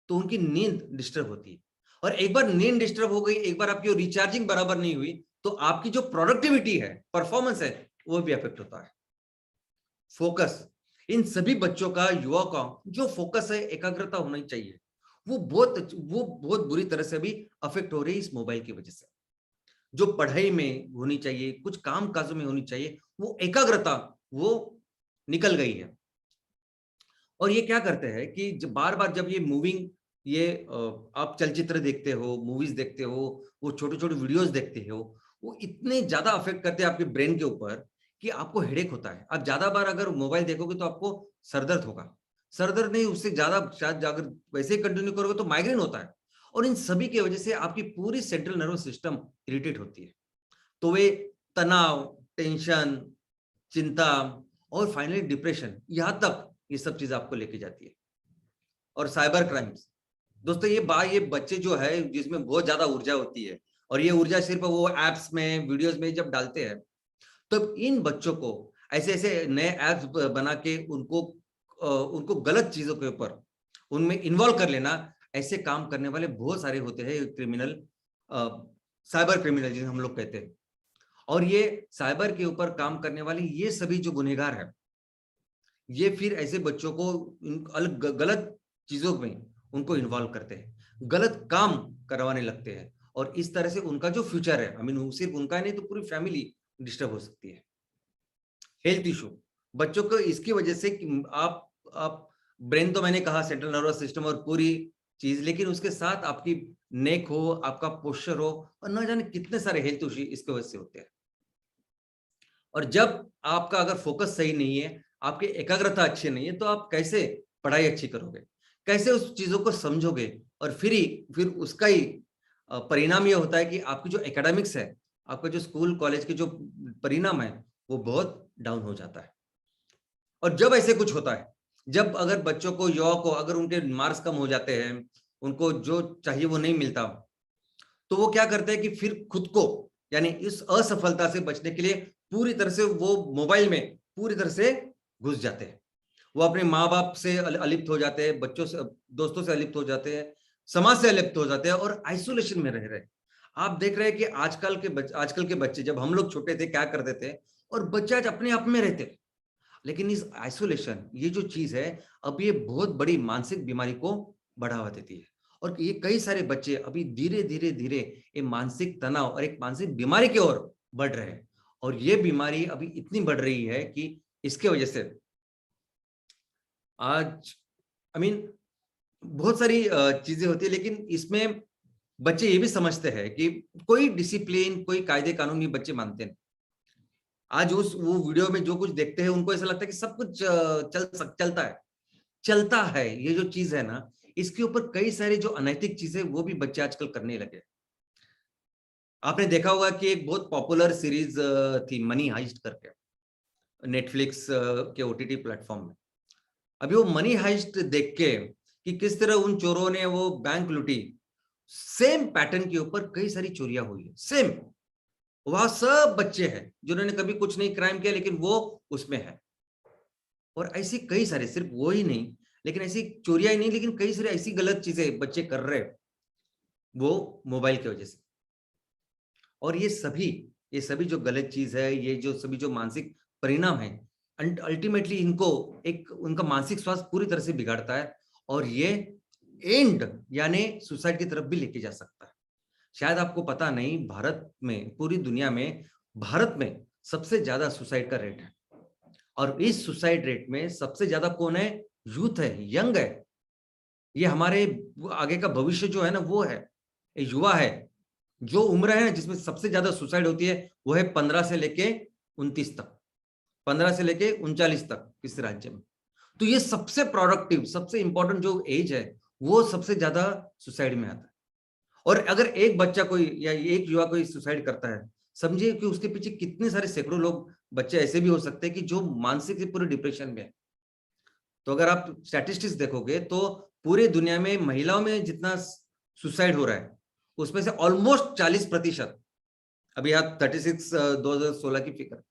तो उनकी नींद डिस्टर्ब होती है। और एक बार नींद डिस्टर्ब हो गई, एक बार आपकी रिचार्जिंग बराबर नहीं हुई, तो आपकी जो प्रोडक्टिविटी है, परफॉर्मेंस है, वो भी अफेक्ट होता है। फोकस, इन सभी बच्चों का, युवा का जो फोकस है, एकाग्रता होनी चाहिए, वो बहुत बुरी तरह से भी अफेक्ट हो रही है इस मोबाइल की वजह से। जो पढ़ाई में होनी चाहिए, कुछ काम काजों में होनी चाहिए, वो एकाग्रता वो निकल गई है। और ये क्या करते हैं कि जब बार बार जब ये आप चलचित्र देखते हो, मूवीज देखते हो, वो छोटे छोटे वीडियोस देखते हो, वो इतने ज्यादा अफेक्ट करते हैं आपके ब्रेन के ऊपर कि आपको हेडेक होता है। आप ज्यादा बार अगर मोबाइल देखोगे तो आपको सरदर्द होगा, सरदर्द नहीं, उससे ज्यादा शायद अगर वैसे ही कंटिन्यू करोगे तो माइग्रेन होता है। और इन सभी की वजह से आपकी पूरी सेंट्रल नर्वस सिस्टम इरिटेट होती है। तो वे तनाव, टेंशन, चिंता और फाइनली डिप्रेशन, यहां तक ये सब चीज आपको लेके जाती है। और साइबर क्राइम्स, दोस्तों ये बच्चे जो है जिसमें बहुत ज्यादा ऊर्जा होती है, और ये ऊर्जा सिर्फ वो एप्स में, वीडियोस में जब डालते हैं, तो इन बच्चों को ऐसे नए एप्स बना के उनको गलत चीजों के ऊपर उनमें इन्वॉल्व कर लेना, ऐसे काम करने वाले बहुत सारे होते हैं क्रिमिनल, साइबर क्रिमिनल जिन्हें हम लोग कहते हैं। और ये साइबर के ऊपर काम करने वाले ये सभी जो गुनहगार है, ये फिर ऐसे बच्चों को अलग गलत चीजों में उनको इन्वॉल्व करते हैं, गलत काम करवाने लगते हैं, और इस तरह से उनका जो फ्यूचर है, आई मीन सिर्फ उनका नहीं तो पूरी फैमिली डिस्टर्ब हो सकती है। हेल्थ इशू, बच्चों को इसकी वजह से कि आप ब्रेन तो मैंने कहा, सेंट्रल नर्वस सिस्टम और पूरी चीज, लेकिन उसके साथ आपकी नेक हो, आपका पोस्चर हो, और न जाने कितने सारे हेल्थ इशू इसके वजह से होते हैं। और जब आपका अगर फोकस सही नहीं है, आपकी एकाग्रता अच्छी नहीं है, तो आप कैसे पढ़ाई अच्छी करोगे, कैसे उस चीजों को समझोगे, और फिर उसका ही परिणाम यह होता है कि आपकी जो एकेडमिक्स है, आपका जो स्कूल कॉलेज के जो परिणाम है, वो बहुत डाउन हो जाता है। और जब ऐसे कुछ होता है, जब अगर बच्चों को, युवा को, अगर उनके मार्क्स कम हो जाते हैं, उनको जो चाहिए वो नहीं मिलता, तो वो क्या करते हैं कि फिर खुद को यानी इस असफलता से बचने के लिए पूरी तरह से वो मोबाइल में पूरी तरह से घुस जाते हैं। वो अपने माँ बाप से अलिप्त हो जाते हैं, बच्चों से, दोस्तों से अलिप्त हो जाते हैं, समाज से अलिप्त हो जाते हैं और आइसोलेशन में रह रहे हैं। आप देख रहे हैं कि आजकल के बच्चे, जब हम लोग छोटे थे क्या करते थे, और बच्चे आज अपने आप में रहते हैं। लेकिन इस आइसोलेशन, ये जो चीज है, अब ये बहुत बड़ी मानसिक बीमारी को बढ़ावा देती है। और ये कई सारे बच्चे अभी धीरे धीरे धीरे ये मानसिक तनाव और एक मानसिक बीमारी की ओर बढ़ रहे हैं। और ये बीमारी अभी इतनी बढ़ रही है कि इसके वजह से आज बहुत सारी चीजें होती है, लेकिन इसमें बच्चे ये भी समझते हैं कि कोई डिसिप्लिन, कोई कायदे कानून ये बच्चे मानते हैं। आज वो वीडियो में जो कुछ देखते हैं उनको ऐसा लगता है कि सब कुछ चलता है। ये जो चीज है ना, इसके ऊपर कई सारी जो अनैतिक चीजें वो भी बच्चे आजकल करने लगे। आपने देखा होगा कि एक बहुत पॉपुलर सीरीज थी मनी हाइस्ट करके, नेटफ्लिक्स के ओटीटी प्लेटफॉर्म में। अभी वो मनी हाइस्ट देख के कि किस तरह उन चोरों ने वो बैंक लूटी, सेम पैटर्न के ऊपर कई सारी चोरियां हुई है। सेम, वहां सब बच्चे हैं जिन्होंने कभी कुछ नहीं क्राइम किया, लेकिन वो उसमें है। और ऐसी कई सारे, सिर्फ वो ही नहीं, लेकिन ऐसी चोरियां ही नहीं, लेकिन कई सारी ऐसी गलत चीजें बच्चे कर रहे हैं वो मोबाइल की वजह से। और ये सभी जो गलत चीज है, ये जो सभी जो मानसिक परिणाम है, अल्टीमेटली इनको एक उनका मानसिक स्वास्थ्य पूरी तरह से बिगाड़ता है। और ये एंड यानी सुसाइड की तरफ भी लेके जा सकता है। शायद आपको पता नहीं, भारत में, पूरी दुनिया में भारत में सबसे ज्यादा सुसाइड का रेट है। और इस सुसाइड रेट में सबसे ज्यादा कौन है? यूथ है, यंग है। ये हमारे आगे का भविष्य जो है ना, वो है, ये युवा है। जो उम्र है ना जिसमें सबसे ज्यादा सुसाइड होती है, वो है 15 से लेके 29 तक, 15 से लेके 39 तक किस राज्य में। तो ये सबसे प्रोडक्टिव, सबसे इंपॉर्टेंट जो एज है, वो सबसे ज्यादा सुसाइड में आता है। और अगर एक बच्चा कोई या एक युवा कोई सुसाइड करता है, समझिए कि उसके पीछे कितने सारे सैकड़ों लोग, बच्चे ऐसे भी हो सकते हैं कि जो मानसिक से पूरे डिप्रेशन में है। तो अगर आप स्टैटिस्टिक्स देखोगे तो पूरे दुनिया में महिलाओं में जितना सुसाइड हो रहा है, उसमें से ऑलमोस्ट 40%, अभी यहाँ 36 2016 की फिगर,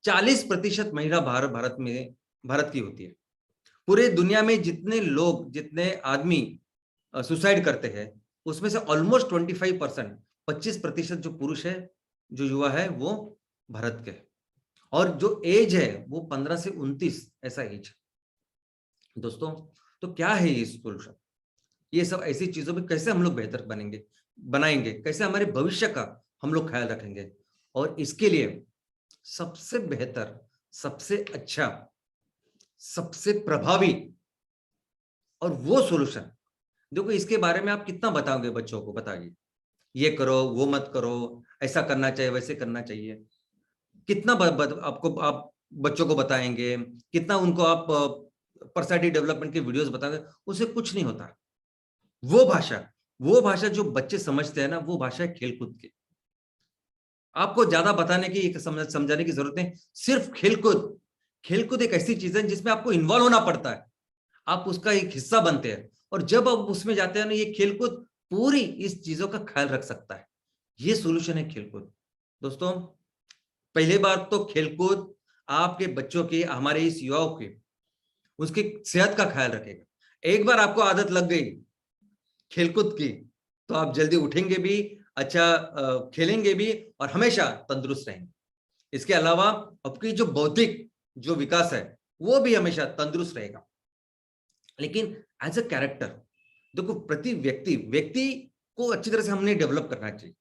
40% महिला भारत की होती है। पूरे दुनिया में जितने लोग, जितने आदमी सुसाइड करते हैं, उसमें से ऑलमोस्ट 25%, 25% जो पुरुष है, जो युवा है, वो भारत के। और जो एज है वो 15 से 29 ऐसा एज। दोस्तों, तो क्या है ये सोल्यूशन? ये सब ऐसी चीजों में कैसे हम लोग बेहतर बनाएंगे, कैसे हमारे भविष्य का हम लोग ख्याल रखेंगे? और इसके लिए सबसे बेहतर, सबसे अच्छा, सबसे प्रभावी और वो सॉल्यूशन, देखो इसके बारे में आप कितना बताओगे बच्चों को? बताइए, ये करो, वो मत करो, ऐसा करना चाहिए, वैसे करना चाहिए। कितना आप बच्चों को बताएंगे, कितना उनको आप पर्सनालिटी डेवलपमेंट के वीडियोस बताएंगे, उससे कुछ नहीं होता। वो भाषा जो बच्चे समझते हैं ना, वो भाषा है खेलकूद की। आपको ज्यादा बताने की, समझाने की जरूरत नहीं। सिर्फ खेलकूद एक ऐसी चीज है जिसमें आपको इन्वॉल्व होना पड़ता है, आप उसका एक हिस्सा बनते हैं। और जब आप उसमें जाते हैं ना, ये खेलकूद पूरी इस चीजों का ख्याल रख सकता है। ये सॉल्यूशन है खेलकूद। दोस्तों, पहली बात तो खेलकूद आपके बच्चों की, हमारे इस युवाओं की, उसकी सेहत का ख्याल रखेगा। एक बार आपको आदत लग गई खेलकूद की, तो आप जल्दी उठेंगे भी, अच्छा खेलेंगे भी, और हमेशा तंदुरुस्त रहेंगे। इसके अलावा आपकी जो बौद्धिक जो विकास है, वो भी हमेशा तंदुरुस्त रहेगा। लेकिन एज अ कैरेक्टर, देखो, प्रति व्यक्ति को अच्छी तरह से हमने डेवलप करना चाहिए,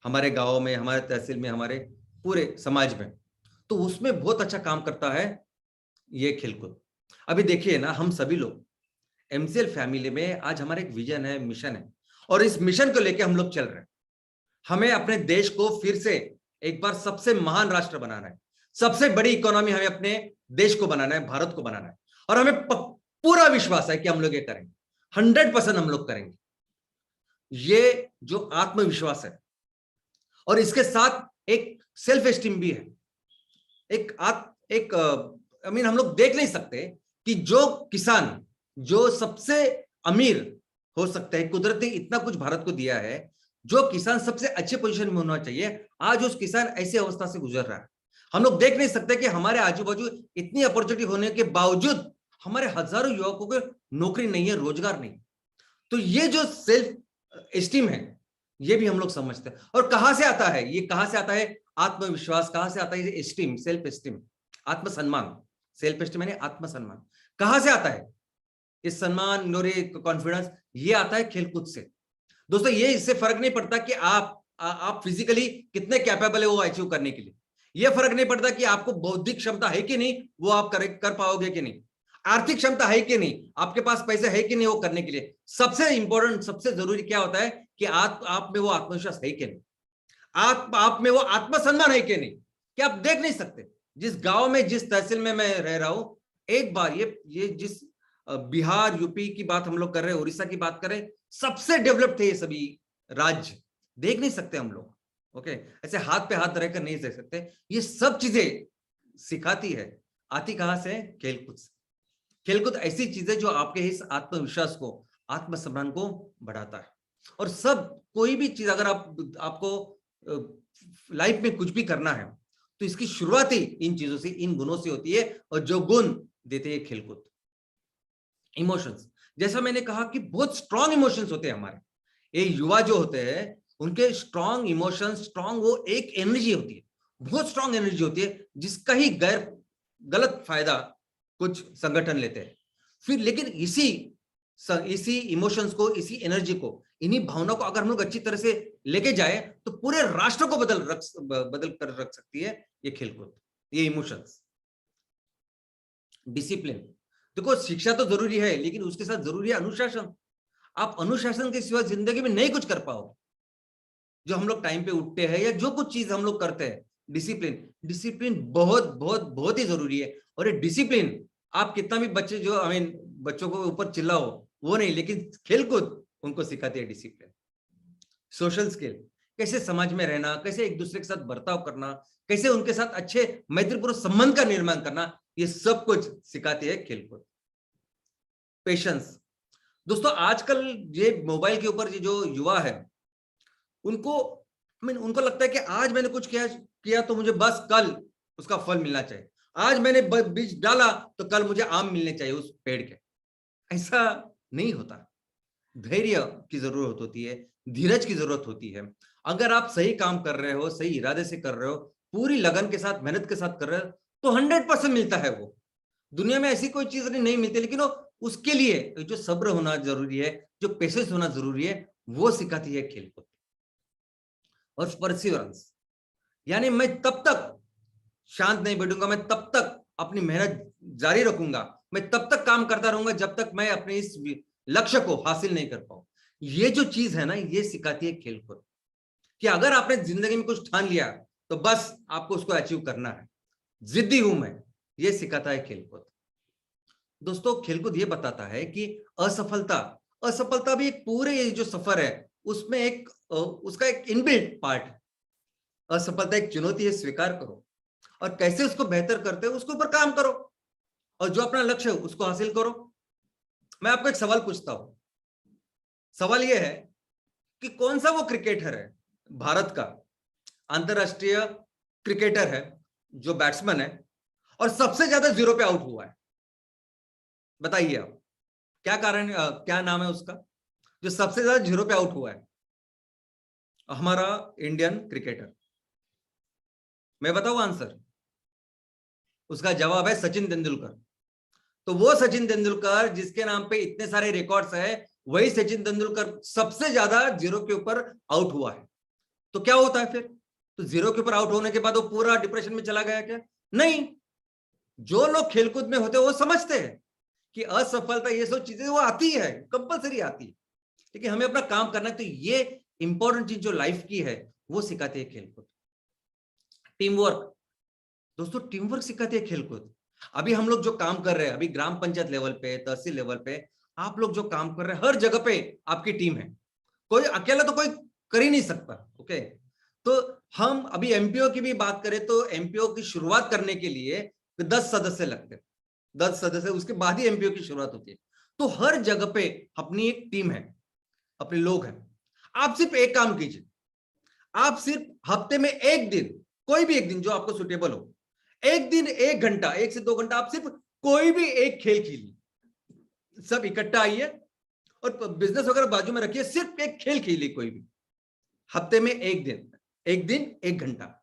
हमारे गांव में, हमारे तहसील में, हमारे पूरे समाज में। तो उसमें बहुत अच्छा काम करता है ये खेलकूद। अभी देखिए ना, हम सभी लोग एमसीएल फैमिली में आज हमारा एक विजन है, मिशन है, और इस मिशन को लेकर हम लोग चल रहे हैं। हमें अपने देश को फिर से एक बार सबसे महान राष्ट्र बनाना है, सबसे बड़ी इकोनॉमी हमें अपने देश को बनाना है, भारत को बनाना है। और हमें पूरा विश्वास है कि हम लोग ये करेंगे, 100% हम लोग करेंगे। ये जो आत्मविश्वास है, और इसके साथ एक सेल्फ एस्टीम भी है। हम लोग देख नहीं सकते कि जो किसान जो सबसे अमीर हो सकते हैं, कुदरत ने इतना कुछ भारत को दिया है, जो किसान सबसे अच्छे पोजीशन में होना चाहिए, आज उस किसान ऐसी अवस्था से गुजर रहा है। हम लोग देख नहीं सकते कि हमारे आजू बाजू इतनी अपॉर्चुनिटी होने के बावजूद हमारे हजारों युवकों को नौकरी नहीं है, रोजगार नहीं। तो ये जो सेल्फ एस्टीम है, ये भी हम लोग समझते हैं। और कहां से आता है ये, कहां से आता है आत्मविश्वास, कहां से आता है ये एस्टीम, सेल्फ एस्टीम, आत्मसम्मान। सेल्फ एस्टीम यानी आत्मसम्मान कहां से आता है? इस सम्मान और ये कॉन्फिडेंस ये आता है खेलकूद से। दोस्तों ये इससे फर्क नहीं पड़ता कि आप फिजिकली कितने कैपेबल है वो अचीव करने के लिए। ये फर्क नहीं पड़ता कि आपको बौद्धिक क्षमता है कि नहीं, वो आप कर पाओगे कि नहीं, आर्थिक क्षमता है कि नहीं, आपके पास पैसे है कि नहीं वो करने के लिए। सबसे इंपॉर्टेंट, सबसे जरूरी क्या होता है कि आप में वो आत्मविश्वास है कि नहीं, आप में वो आत्मसम्मान है कि नहीं। कि आप देख नहीं सकते, जिस गांव में, जिस तहसील में मैं रह रहा हूं, एक बार ये जिस बिहार, यूपी की बात हम लोग कर रहे हैं, उड़ीसा की बात कर रहे हैं, सबसे डेवलप थे ये सभी राज्य। देख नहीं सकते हम लोग, ओके, ऐसे हाथ पे हाथ रहकर नहीं देख सकते। ये सब चीजें सिखाती है, आती कहां से? खेलकूद से। खेलकूद ऐसी चीज है जो आपके इस आत्मविश्वास को, आत्मसम्मान को बढ़ाता है। और सब कोई भी चीज अगर आपको लाइफ में कुछ भी करना है तो इसकी शुरुआत ही इन चीजों से, इन गुणों से होती है। और जो गुण देते हैं खेलकूद, इमोशंस, जैसा मैंने कहा कि बहुत स्ट्रॉन्ग इमोशंस होते हैं हमारे। ये युवा जो होते हैं उनके स्ट्रॉन्ग इमोशंस, स्ट्रॉन्ग वो एक एनर्जी होती है, बहुत स्ट्रॉन्ग एनर्जी होती है, जिसका ही गलत फायदा कुछ संगठन लेते हैं फिर। लेकिन इसी इमोशंस को, इसी एनर्जी को, इन्हीं भावनाओं को अगर हम लोग अच्छी तरह से लेके जाए तो पूरे राष्ट्र को बदल कर रख सकती है ये खेलकूद, ये इमोशंस। डिसिप्लिन, देखो शिक्षा तो जरूरी है लेकिन उसके साथ जरूरी है अनुशासन। आप अनुशासन के सिवा जिंदगी में नहीं कुछ कर पाओगे। जो हम लोग टाइम पे उठते हैं या जो कुछ चीज हम लोग करते हैं, डिसिप्लिन, डिसिप्लिन बहुत बहुत बहुत ही जरूरी है। और ये डिसिप्लिन आप कितना भी बच्चे जो बच्चों को ऊपर चिल्लाओ वो नहीं, लेकिन खेलकूद उनको सिखाती है डिसिप्लिन। सोशल स्किल, कैसे समाज में रहना, कैसे एक दूसरे के साथ बर्ताव करना, कैसे उनके साथ अच्छे मैत्रीपूर्ण संबंध का निर्माण करना, ये सब कुछ सिखाती है खेलकूद। पेशेंस, दोस्तों आजकल ये मोबाइल के ऊपर ये जो युवा है उनको लगता है कि आज मैंने कुछ किया तो मुझे बस कल उसका फल मिलना चाहिए। आज मैंने बीज डाला तो कल मुझे आम मिलने चाहिए उस पेड़ के। ऐसा नहीं होता। धैर्य की जरूरत होती है, धीरज की जरूरत होती है। अगर आप सही काम कर रहे हो, सही इरादे से कर रहे हो, पूरी लगन के साथ, मेहनत के साथ कर रहे हो तो 100% मिलता है। वो दुनिया में ऐसी कोई चीज नहीं मिलती, लेकिन उसके लिए जो सब्र होना जरूरी है, जो पेशेंस होना जरूरी है, वो सिखाती है खेलकूद। और परसिवरेंस, यानी मैं तब तक शांत नहीं बैठूंगा, मैं तब तक अपनी मेहनत जारी रखूंगा, मैं तब तक काम करता रहूंगा जब तक मैं अपने इस लक्ष्य को हासिल नहीं कर पाऊं। ये जो चीज है ना, ये सिखाती है खेलकूद कि अगर आपने जिंदगी में कुछ ठान लिया तो बस आपको उसको अचीव करना है, जिद्दी हूं मैं, ये सिखाता है खेलकूद। दोस्तों खेलकूद ये बताता है कि असफलता भी एक पूरे जो सफर है उसमें उसका एक इनबिल्ट पार्ट है। असफलता एक चुनौती है, स्वीकार करो और कैसे उसको बेहतर करते हो उसके ऊपर काम करो और जो अपना लक्ष्य है उसको हासिल करो। मैं आपको एक सवाल पूछता हूं। सवाल यह है कि कौन सा वो क्रिकेटर है भारत का, अंतरराष्ट्रीय क्रिकेटर है, जो बैट्समैन है और सबसे ज्यादा जीरो पे आउट हुआ है? बताइए आप, क्या कारण, क्या नाम है उसका जो सबसे ज्यादा जीरो पे आउट हुआ है? हमारा इंडियन क्रिकेटर। मैं बताऊं आंसर? उसका जवाब है सचिन तेंदुलकर। तो वो सचिन तेंदुलकर जिसके नाम पे इतने सारे रिकॉर्ड्स है, वही सचिन तेंदुलकर सबसे ज्यादा जीरो के ऊपर आउट हुआ है। तो क्या होता है फिर? तो जीरो के ऊपर आउट होने के बाद वो पूरा डिप्रेशन में चला गया क्या? नहीं। जो लोग खेलकूद में होते हैं वो समझते हैं कि असफलता ये सब चीजें वो आती है, कंपलसरी आती है, लेकिन हमें अपना काम करना है। तो ये इंपॉर्टेंट चीज जो लाइफ की है वो सिखाती है खेलकूद। टीम वर्क, दोस्तों टीम वर्क सिखाती है खेलकूद। अभी हम लोग जो काम कर रहे हैं, अभी ग्राम पंचायत लेवल पे, तहसील लेवल पे आप लोग जो काम कर रहे हैं, हर जगह पे आपकी टीम है। कोई अकेला तो कोई कर ही नहीं सकता, ओके। तो हम अभी एमपीओ की भी बात करें तो एमपीओ की शुरुआत करने के लिए 10 सदस्य लगते हैं, 10 सदस्य, उसके बाद ही एमपीओ की शुरुआत होती है। तो हर जगह पे अपनी एक टीम है, अपने लोग हैं। आप सिर्फ एक काम कीजिए, आप सिर्फ हफ्ते में एक दिन, कोई भी एक दिन जो आपको सुटेबल हो, एक दिन 1 घंटा, 1 से 2 घंटा आप सिर्फ कोई भी एक खेल खेलिए, सब इकट्ठा आइए और बिजनेस वगैरह बाजू में रखिए, सिर्फ एक खेल खेलिए कोई भी, हफ्ते में एक दिन 1 घंटा।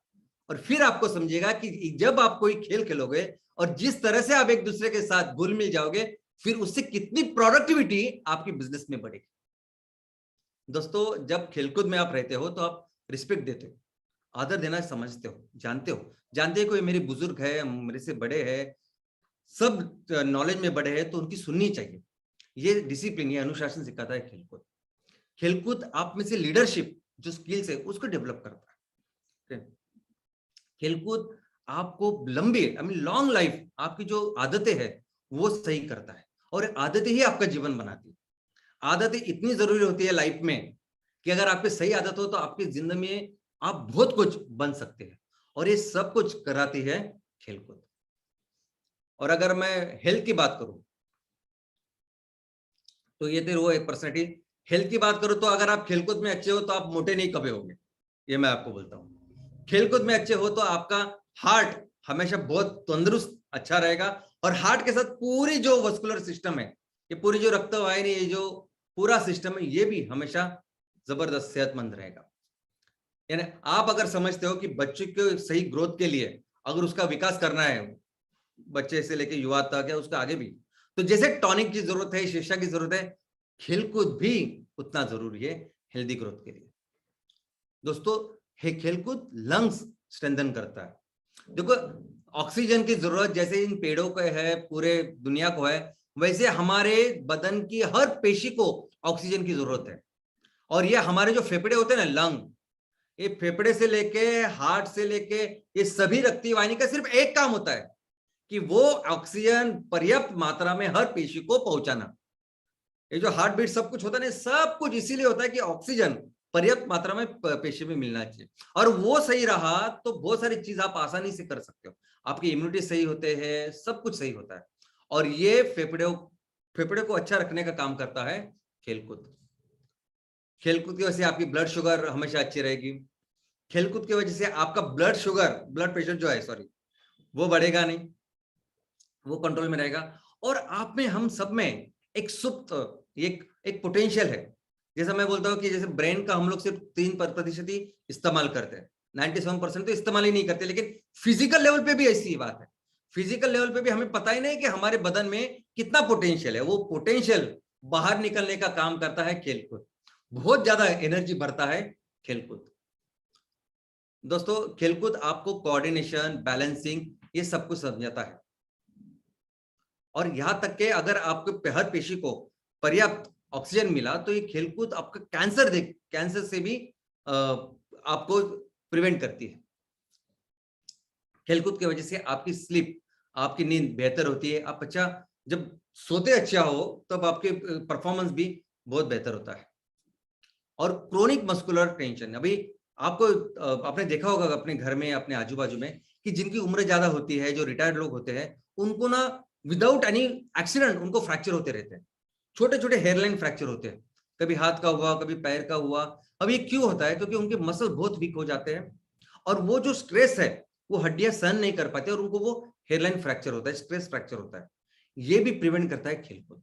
और फिर आपको समझिएगा कि जब आप कोई खेल खेलोगे और जिस तरह से आप एक दूसरे के साथ घुल मिल जाओगे, फिर उससे कितनी प्रोडक्टिविटी आपकी बिजनेस में बढ़ेगी। दोस्तों, जब खेलकूद में आप रहते हो तो आप रिस्पेक्ट देते हो, आदर देना समझते हो, जानते हो कोई मेरे बुजुर्ग है, मेरे से बड़े हैं, सब नॉलेज में बड़े हैं, तो उनकी सुननी चाहिए। ये डिसिप्लिन, ये अनुशासन सिखाता है खेलकूद। खेलकूद आप में से लीडरशिप जो स्किल्स है उसको डेवलप करता है। खेलकूद आपको लंबी लॉन्ग लाइफ, आपकी जो आदतें हैं वो सही करता है, और आदतें ही आपका जीवन बनाती है। आदतें इतनी जरूरी होती है लाइफ में कि अगर आपकी सही आदत हो तो आपकी जिंदगी में आप बहुत कुछ बन सकते हैं, और ये सब कुछ कराती है खेलकूद। और अगर मैं हेल्थ की बात करूं तो ये तो वो एक पर्सनैलिटी। हेल्थ की बात करूं तो अगर आप खेलकूद में अच्छे हो तो आप मोटे नहीं कभी होंगे, ये मैं आपको बोलता हूं। खेलकूद में अच्छे हो तो आपका हार्ट हमेशा बहुत तंदुरुस्त अच्छा रहेगा, और हार्ट के साथ पूरी जो वस्कुलर सिस्टम है, ये पूरी जो रक्तवाहिनी, ये जो पूरा सिस्टम है, ये भी हमेशा जबरदस्त सेहतमंद रहेगा। यानी आप अगर समझते हो कि बच्चे के सही ग्रोथ के लिए अगर उसका विकास करना है, बच्चे से लेके युवा तक या उसका आगे भी, तो जैसे टॉनिक की जरूरत है, शिक्षा की जरूरत है, खेलकूद भी उतना जरूरी है हेल्दी ग्रोथ के लिए। दोस्तों, खेलकूद लंग्स स्ट्रेंथन करता है। देखो, ऑक्सीजन की जरूरत जैसे इन पेड़ों को है, पूरे दुनिया को है, वैसे हमारे बदन की हर पेशी को ऑक्सीजन की जरूरत है। और ये हमारे जो फेफड़े होते हैं ना, लंग, ये फेफड़े से लेके हार्ट से लेके ये सभी रक्तीय वाहिनी का सिर्फ एक काम होता है कि वो ऑक्सीजन पर्याप्त मात्रा में हर पेशी को पहुंचाना। ये जो हार्ट बीट सब कुछ होता है ना, सब कुछ इसीलिए होता है कि ऑक्सीजन पर्याप्त मात्रा में पेशी में मिलना चाहिए, और वो सही रहा तो बहुत सारी चीज आप आसानी से कर सकते हो, आपकी इम्यूनिटी सही होते हैं, सब कुछ सही होता है। और ये फेफड़े को अच्छा रखने का काम करता है खेलकूद। खेलकूद की वजह से आपकी ब्लड शुगर हमेशा अच्छी रहेगी। खेलकूद की वजह से आपका ब्लड प्रेशर जो है, सॉरी, वो बढ़ेगा नहीं, वो कंट्रोल में रहेगा। और आप में, हम सब में एक सुप्त एक पोटेंशियल है। जैसा मैं बोलता हूँ कि जैसे ब्रेन का हम लोग सिर्फ 3% ही इस्तेमाल करते हैं, 97% तो इस्तेमाल ही नहीं करते। लेकिन फिजिकल लेवल पे भी ऐसी ही बात है, फिजिकल लेवल पे भी हमें पता ही नहीं कि हमारे बदन में कितना पोटेंशियल है। वो पोटेंशियल बाहर निकलने का काम करता है खेलकूद, बहुत ज्यादा एनर्जी भरता है खेलकूद। दोस्तों, खेलकूद आपको कोऑर्डिनेशन, बैलेंसिंग, ये सब कुछ समझाता है। और यहां तक कि अगर आपके हर पेशी को पर्याप्त ऑक्सीजन मिला तो ये खेलकूद आपका कैंसर से भी आपको प्रिवेंट करती है। खेलकूद की वजह से आपकी स्लीप, आपकी नींद बेहतर होती है। आप अच्छा जब सोते अच्छा हो तब आपके परफॉर्मेंस भी बहुत बेहतर होता है। और क्रोनिक मस्कुलर टेंशन, अभी आपको आपने देखा होगा अपने घर में, अपने आजू बाजू में, कि जिनकी उम्र ज्यादा होती है, जो रिटायर्ड लोग होते हैं, उनको ना विदाउट एनी एक्सीडेंट उनको फ्रैक्चर होते रहते हैं, छोटे छोटे हेयरलाइन फ्रैक्चर होते हैं, कभी हाथ का हुआ, कभी पैर का हुआ। अब ये क्यों होता है? क्योंकि उनके मसल बहुत वीक हो जाते हैं, और वो जो स्ट्रेस है वो हड्डियां सहन नहीं कर पाती, और उनको वो हेयरलाइन फ्रैक्चर होता है, स्ट्रेस फ्रैक्चर होता है। ये भी प्रिवेंट करता है खेलकूद।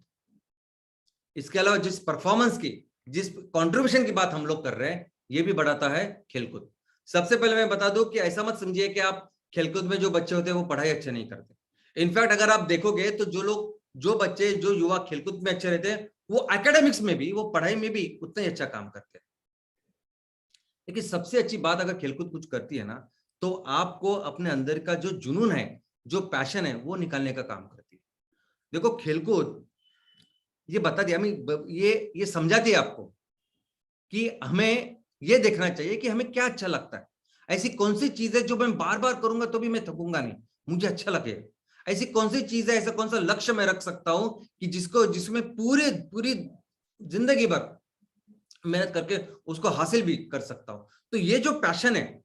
इसके अलावा जिस परफॉर्मेंस की, जिस कंट्रीब्यूशन की बात हम लोग कर रहे हैं, ये भी बढ़ाता है खेलकूद। सबसे पहले मैं बता दूं कि ऐसा मत समझिए कि आप खेलकूद में जो बच्चे होते हैं वो पढ़ाई अच्छे नहीं करते। इनफैक्ट अगर आप देखोगे तो जो बच्चे, जो युवा खेलकूद में अच्छे रहते हैं, वो एकेडमिक्स में भी, वो पढ़ाई में भी उतना ही अच्छा काम करते हैं। लेकिन सबसे अच्छी बात अगर खेलकूद कुछ करती है ना, तो आपको अपने अंदर का जो जुनून है, जो पैशन है, वो निकालने का काम करती है। देखो, खेलकूद ये बता दिया, हमें ये समझाती है आपको कि हमें ये देखना चाहिए कि हमें क्या अच्छा लगता है। ऐसी कौन सी चीज है जो मैं बार बार करूंगा तो भी मैं थकूंगा नहीं, मुझे अच्छा लगेगा। ऐसी कौन सी चीज है, ऐसा कौन सा लक्ष्य मैं रख सकता हूं कि जिसमें पूरी जिंदगी भर मेहनत करके उसको हासिल भी कर सकता हूं। तो ये जो पैशन है,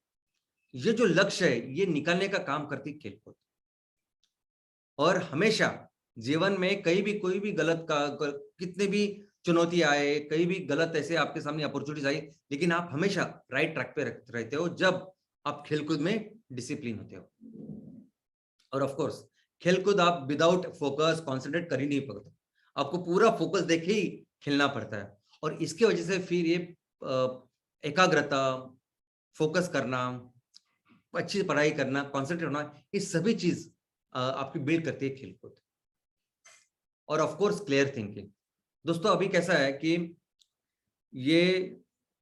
ये जो लक्ष्य है, ये निकालने का काम करती खेलकूद। और हमेशा जीवन में कहीं भी कोई भी गलत का कितने भी चुनौती आए, कहीं भी गलत ऐसे आपके सामने अपॉर्चुनिटीज आई, लेकिन आप हमेशा राइट ट्रैक पे रहते हो जब आप खेलकूद में डिसिप्लिन होते हो। और ऑफ कोर्स खेलकूद आप विदाउट फोकस कॉन्सेंट्रेट कर ही नहीं पाते, आपको पूरा फोकस देके ही खेलना पड़ता है। और इसकी वजह से फिर ये एकाग्रता, फोकस करना, अच्छी पढ़ाई करना, कॉन्सेंट्रेट होना, ये सभी चीज आपकी बिल्ड करती है खेलकूद। और ऑफ कोर्स क्लियर थिंकिंग। दोस्तों अभी कैसा है कि ये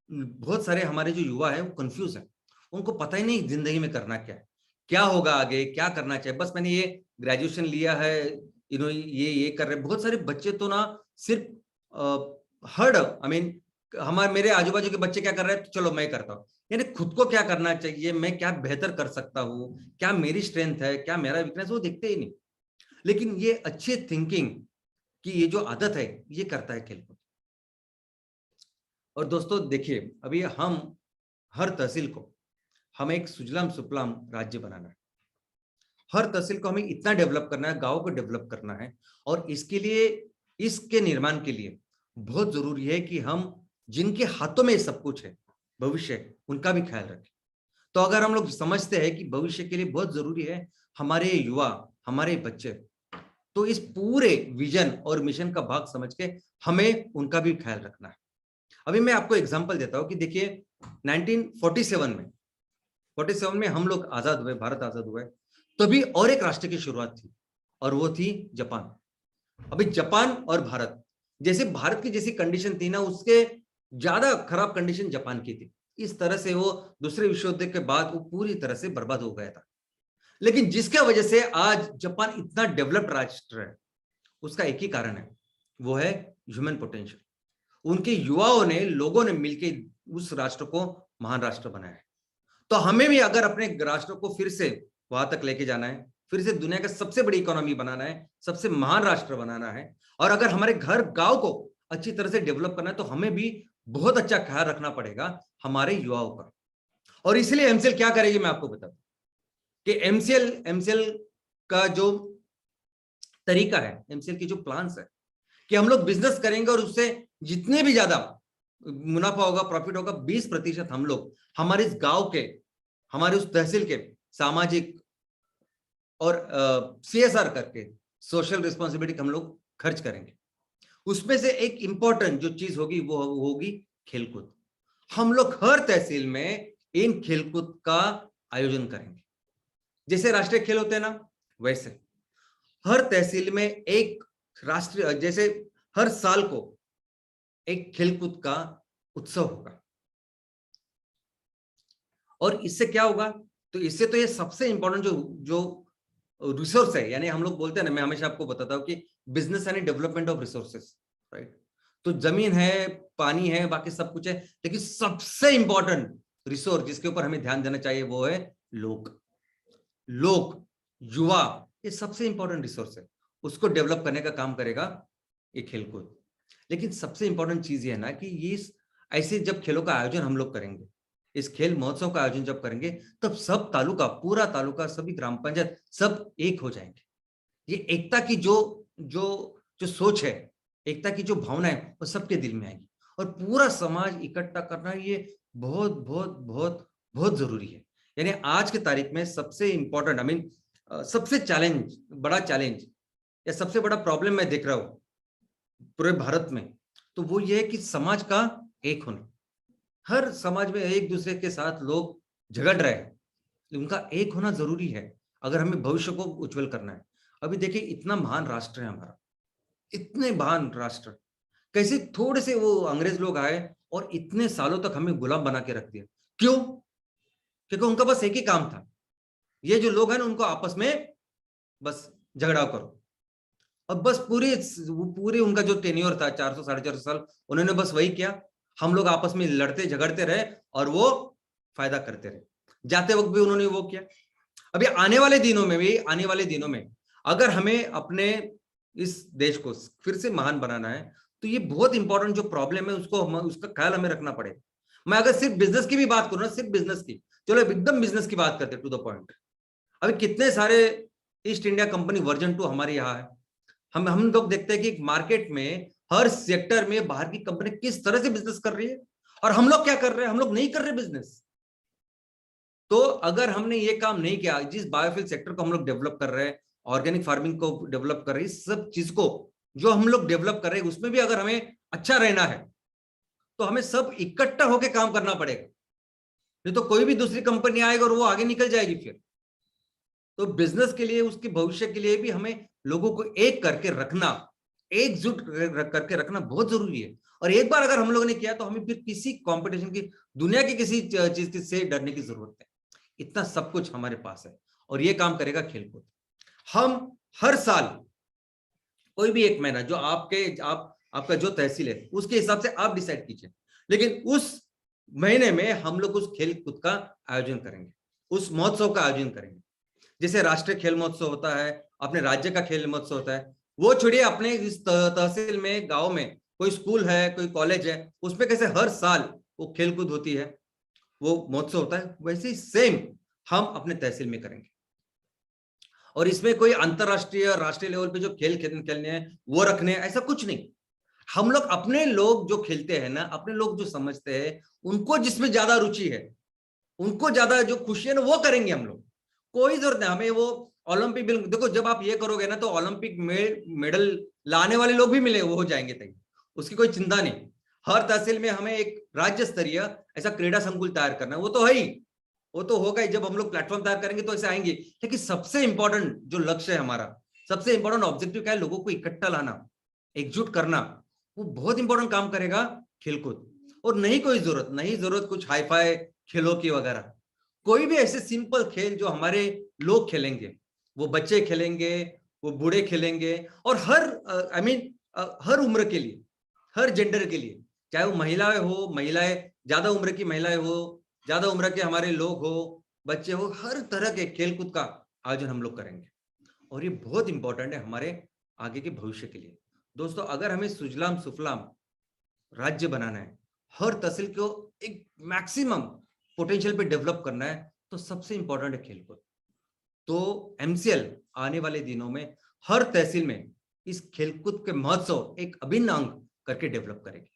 बहुत सारे हमारे जो युवा है वो कंफ्यूज है, उनको पता ही नहीं जिंदगी में करना क्या है, क्या होगा आगे, क्या करना चाहिए। बस मैंने ये ग्रेजुएशन लिया है, ये कर रहे। बहुत सारे बच्चे तो ना सिर्फ हर्ड हमारे मेरे आजू बाजू के बच्चे क्या कर रहे हैं, तो चलो मैं करता हूँ, यानी खुद को क्या करना चाहिए, मैं क्या बेहतर कर सकता हूँ, क्या मेरी स्ट्रेंथ है, क्या मेरा वीकनेस, वो देखते ही नहीं। लेकिन ये अच्छी थिंकिंग की ये जो आदत है ये करता है खेलकूद। और दोस्तों देखिए, अभी हम हर तहसील को हमें एक सुजलाम सुफलाम राज्य बनाना है। हर तहसील को हमें इतना डेवलप करना है, गांव को डेवलप करना है। और इसके लिए, इसके निर्माण के लिए बहुत जरूरी है कि हम जिनके हाथों में सब कुछ है, भविष्य, उनका भी ख्याल रखें। तो अगर हम लोग समझते हैं कि भविष्य के लिए बहुत जरूरी है हमारे युवा, हमारे बच्चे, तो इस पूरे विजन और मिशन का भाग समझ के हमें उनका भी ख्याल रखना है। अभी मैं आपको एग्जांपल देता हूं कि देखिए 1947 में हम लोग आजाद हुए, भारत आजाद हुए, तभी और एक राष्ट्र की शुरुआत थी और वो थी जापान। अभी जापान और भारत, जैसे भारत की जैसी कंडीशन थी ना, उसके ज्यादा खराब कंडीशन जापान की थी। इस तरह से वो दूसरे विश्व युद्ध के बाद वो पूरी तरह से बर्बाद हो गया था। लेकिन जिसके वजह से आज जापान इतना डेवलप्ड राष्ट्र है, उसका एक ही कारण है, वो है ह्यूमन पोटेंशियल। उनके युवाओं ने, लोगों ने मिलकर उस राष्ट्र को महान राष्ट्र बनाया है। तो हमें भी अगर अपने राष्ट्र को फिर से वहां तक लेके जाना है, फिर से दुनिया का सबसे बड़ी इकोनॉमी बनाना है, सबसे महान राष्ट्र बनाना है, और अगर हमारे घर गांव को अच्छी तरह से डेवलप करना है, तो हमें भी बहुत अच्छा ख्याल रखना पड़ेगा हमारे युवाओं का। और इसलिए एमसीएल क्या करेगी, मैं आपको बताऊं कि एमसीएल का जो तरीका है, एमसीएल की जो प्लान्स है, कि हम लोग बिजनेस करेंगे और उससे जितने भी ज्यादा मुनाफा होगा, प्रॉफिट होगा, 20% हम लोग हमारे इस गांव के, हमारे उस तहसील के सामाजिक और सीएसआर करके, सोशल रिस्पॉन्सिबिलिटी हम लोग खर्च करेंगे। उसमें से एक इंपॉर्टेंट जो चीज होगी वो होगी खेलकूद। हम लोग हर तहसील में इन खेलकूद का आयोजन करेंगे। जैसे राष्ट्रीय खेल होते हैं ना, वैसे हर तहसील में एक राष्ट्रीय, जैसे हर साल को एक खेलकूद का उत्सव होगा। और इससे क्या होगा, तो इससे तो ये सबसे इंपॉर्टेंट जो रिसोर्स है, यानी हम लोग बोलते हैं ना, मैं हमेशा आपको बताता हूं कि बिजनेस यानी डेवलपमेंट ऑफ रिसोर्सेस, राइट। तो जमीन है, पानी है, बाकी सब कुछ है, लेकिन सबसे इंपॉर्टेंट रिसोर्स जिसके ऊपर हमें ध्यान देना चाहिए वो है लोग, युवा। ये सबसे इंपॉर्टेंट रिसोर्स है, उसको डेवलप करने का काम करेगा ये खेलकूद। लेकिन सबसे इंपॉर्टेंट चीज ये है ना कि ये ऐसे जब खेलों का आयोजन हम लोग करेंगे, इस खेल महोत्सव का आयोजन जब करेंगे, तब सब तालुका, पूरा तालुका, सभी ग्राम पंचायत सब एक हो जाएंगे। ये एकता की जो सोच है, एकता की जो भावना है, वो सबके दिल में आएगी। और पूरा समाज इकट्ठा करना ये बहुत बहुत बहुत बहुत जरूरी है। यानी आज की तारीख में सबसे इंपॉर्टेंट, सबसे बड़ा चैलेंज या सबसे बड़ा प्रॉब्लम मैं देख रहा हूं पूरे भारत में, तो वो ये है कि समाज का एक होना। हर समाज में एक दूसरे के साथ लोग झगड़ रहे हैं, उनका एक होना जरूरी है अगर हमें भविष्य को उज्जवल करना है। अभी देखिए, इतना महान राष्ट्र है हमारा, इतने महान राष्ट्र, कैसे थोड़े से वो अंग्रेज लोग आए और इतने सालों तक हमें गुलाम बना के रख दिया। क्यों? क्योंकि उनका बस एक ही काम था, ये जो लोग हैं ना, उनको आपस में बस झगड़ा करो। और बस पूरे उनका जो टेन्योर था 400 साढ़े 400 साल, उन्होंने बस वही किया। हम लोग आपस में लड़ते झगड़ते रहे और वो फायदा करते रहे। जाते वक्त भी उन्होंने वो किया। अभी आने वाले दिनों में अगर हमें अपने इस देश को फिर से महान बनाना है, तो ये बहुत इंपॉर्टेंट जो प्रॉब्लम है उसका ख्याल हमें रखना पड़ेगा। मैं अगर सिर्फ बिजनेस की भी बात करूं ना, सिर्फ बिजनेस की, चलो एकदम बिजनेस की बात करते टू द पॉइंट। अभी कितने सारे ईस्ट इंडिया कंपनी वर्जन 2 हमारे यहाँ है, हम लोग देखते हैं कि मार्केट में हर सेक्टर में बाहर की कंपनी किस तरह से बिजनेस कर रही है, और हम लोग क्या कर रहे हैं, हम लोग नहीं कर रहे बिजनेस। तो अगर हमने ये काम नहीं किया, जिस बायोफ्यूल सेक्टर को हम लोग डेवलप कर रहे हैं, ऑर्गेनिक फार्मिंग को डेवलप कर रहे हैं, सब चीज को जो हम लोग डेवलप कर रहे हैं, उसमें भी अगर हमें अच्छा रहना है तो हमें सब इकट्ठा होकर काम करना पड़ेगा, नहीं तो कोई भी दूसरी कंपनी आएगी और वो आगे निकल जाएगी फिर। तो बिजनेस के लिए, उसके भविष्य के लिए भी हमें लोगों को एक करके रखना, एकजुट करके रखना बहुत जरूरी है। और एक बार अगर हम लोगों ने किया तो हमें फिर किसी कंपटीशन की, दुनिया की किसी चीज से डरने की जरूरत है। इतना सब कुछ हमारे पास है, और ये काम करेगा खेलकूद। हम हर साल कोई भी एक महीना जो आपका जो तहसील है उसके हिसाब से आप डिसाइड कीजिए, लेकिन उस महीने में हम लोग उस खेल कूद का आयोजन करेंगे, उस महोत्सव का आयोजन करेंगे। जैसे राष्ट्रीय खेल महोत्सव होता है, अपने राज्य का खेल महोत्सव होता है, वो छोड़िए अपने इस तहसील में, गांव में कोई स्कूल है, कोई कॉलेज है, उसमें कैसे हर साल वो खेल कूद होती है, वो महोत्सव होता है, वैसे ही सेम हम अपने तहसील में करेंगे। और इसमें कोई अंतरराष्ट्रीय, राष्ट्रीय लेवल पे जो खेल खेलने हैं वो रखने हैं, ऐसा कुछ नहीं। हम लोग अपने लोग जो खेलते हैं ना, अपने लोग जो समझते हैं, उनको जिसमें ज्यादा रुचि है, उनको ज्यादा जो खुशी है ना, वो करेंगे हम लोग। कोई जरूरत नहीं हमें वो ओलंपिक, देखो जब आप ये करोगे ना तो ओलंपिक में मेडल लाने वाले लोग भी मिले, वो हो जाएंगे तय, उसकी कोई चिंता नहीं। हर तहसील में हमें एक राज्य स्तरीय ऐसा क्रीड़ा संकुल तैयार करना है, वो तो है ही, वो तो होगा ही। जब हम लोग प्लेटफॉर्म तैयार करेंगे तो ऐसे आएंगे। लेकिन सबसे इंपॉर्टेंट जो लक्ष्य है हमारा, सबसे इंपॉर्टेंट ऑब्जेक्टिव क्या है, लोगों को इकट्ठा लाना, एकजुट करना, वो बहुत इंपॉर्टेंट काम करेगा खेलकूद। और नहीं कोई जरूरत, नहीं जरूरत कुछ हाईफाई खेलों की वगैरह, कोई भी ऐसे सिंपल खेल जो हमारे लोग खेलेंगे, वो बच्चे खेलेंगे, वो बूढ़े खेलेंगे, और हर हर उम्र के लिए, हर जेंडर के लिए, चाहे वो महिलाएं ज्यादा उम्र की महिलाएं हो, ज्यादा उम्र के हमारे लोग हो, बच्चे हो, हर तरह के खेलकूद का आयोजन हम लोग करेंगे। और ये बहुत इंपॉर्टेंट है हमारे आगे के भविष्य के लिए। दोस्तों, अगर हमें सुजलाम सुफलाम राज्य बनाना है, हर तहसील को एक मैक्सिमम पोटेंशियल पे डेवलप करना है, तो सबसे इंपॉर्टेंट है खेलकूद। तो एमसीएल आने वाले दिनों में हर तहसील में इस खेलकूद के महोत्सव एक अभिन्न अंग करके डेवलप करेगी।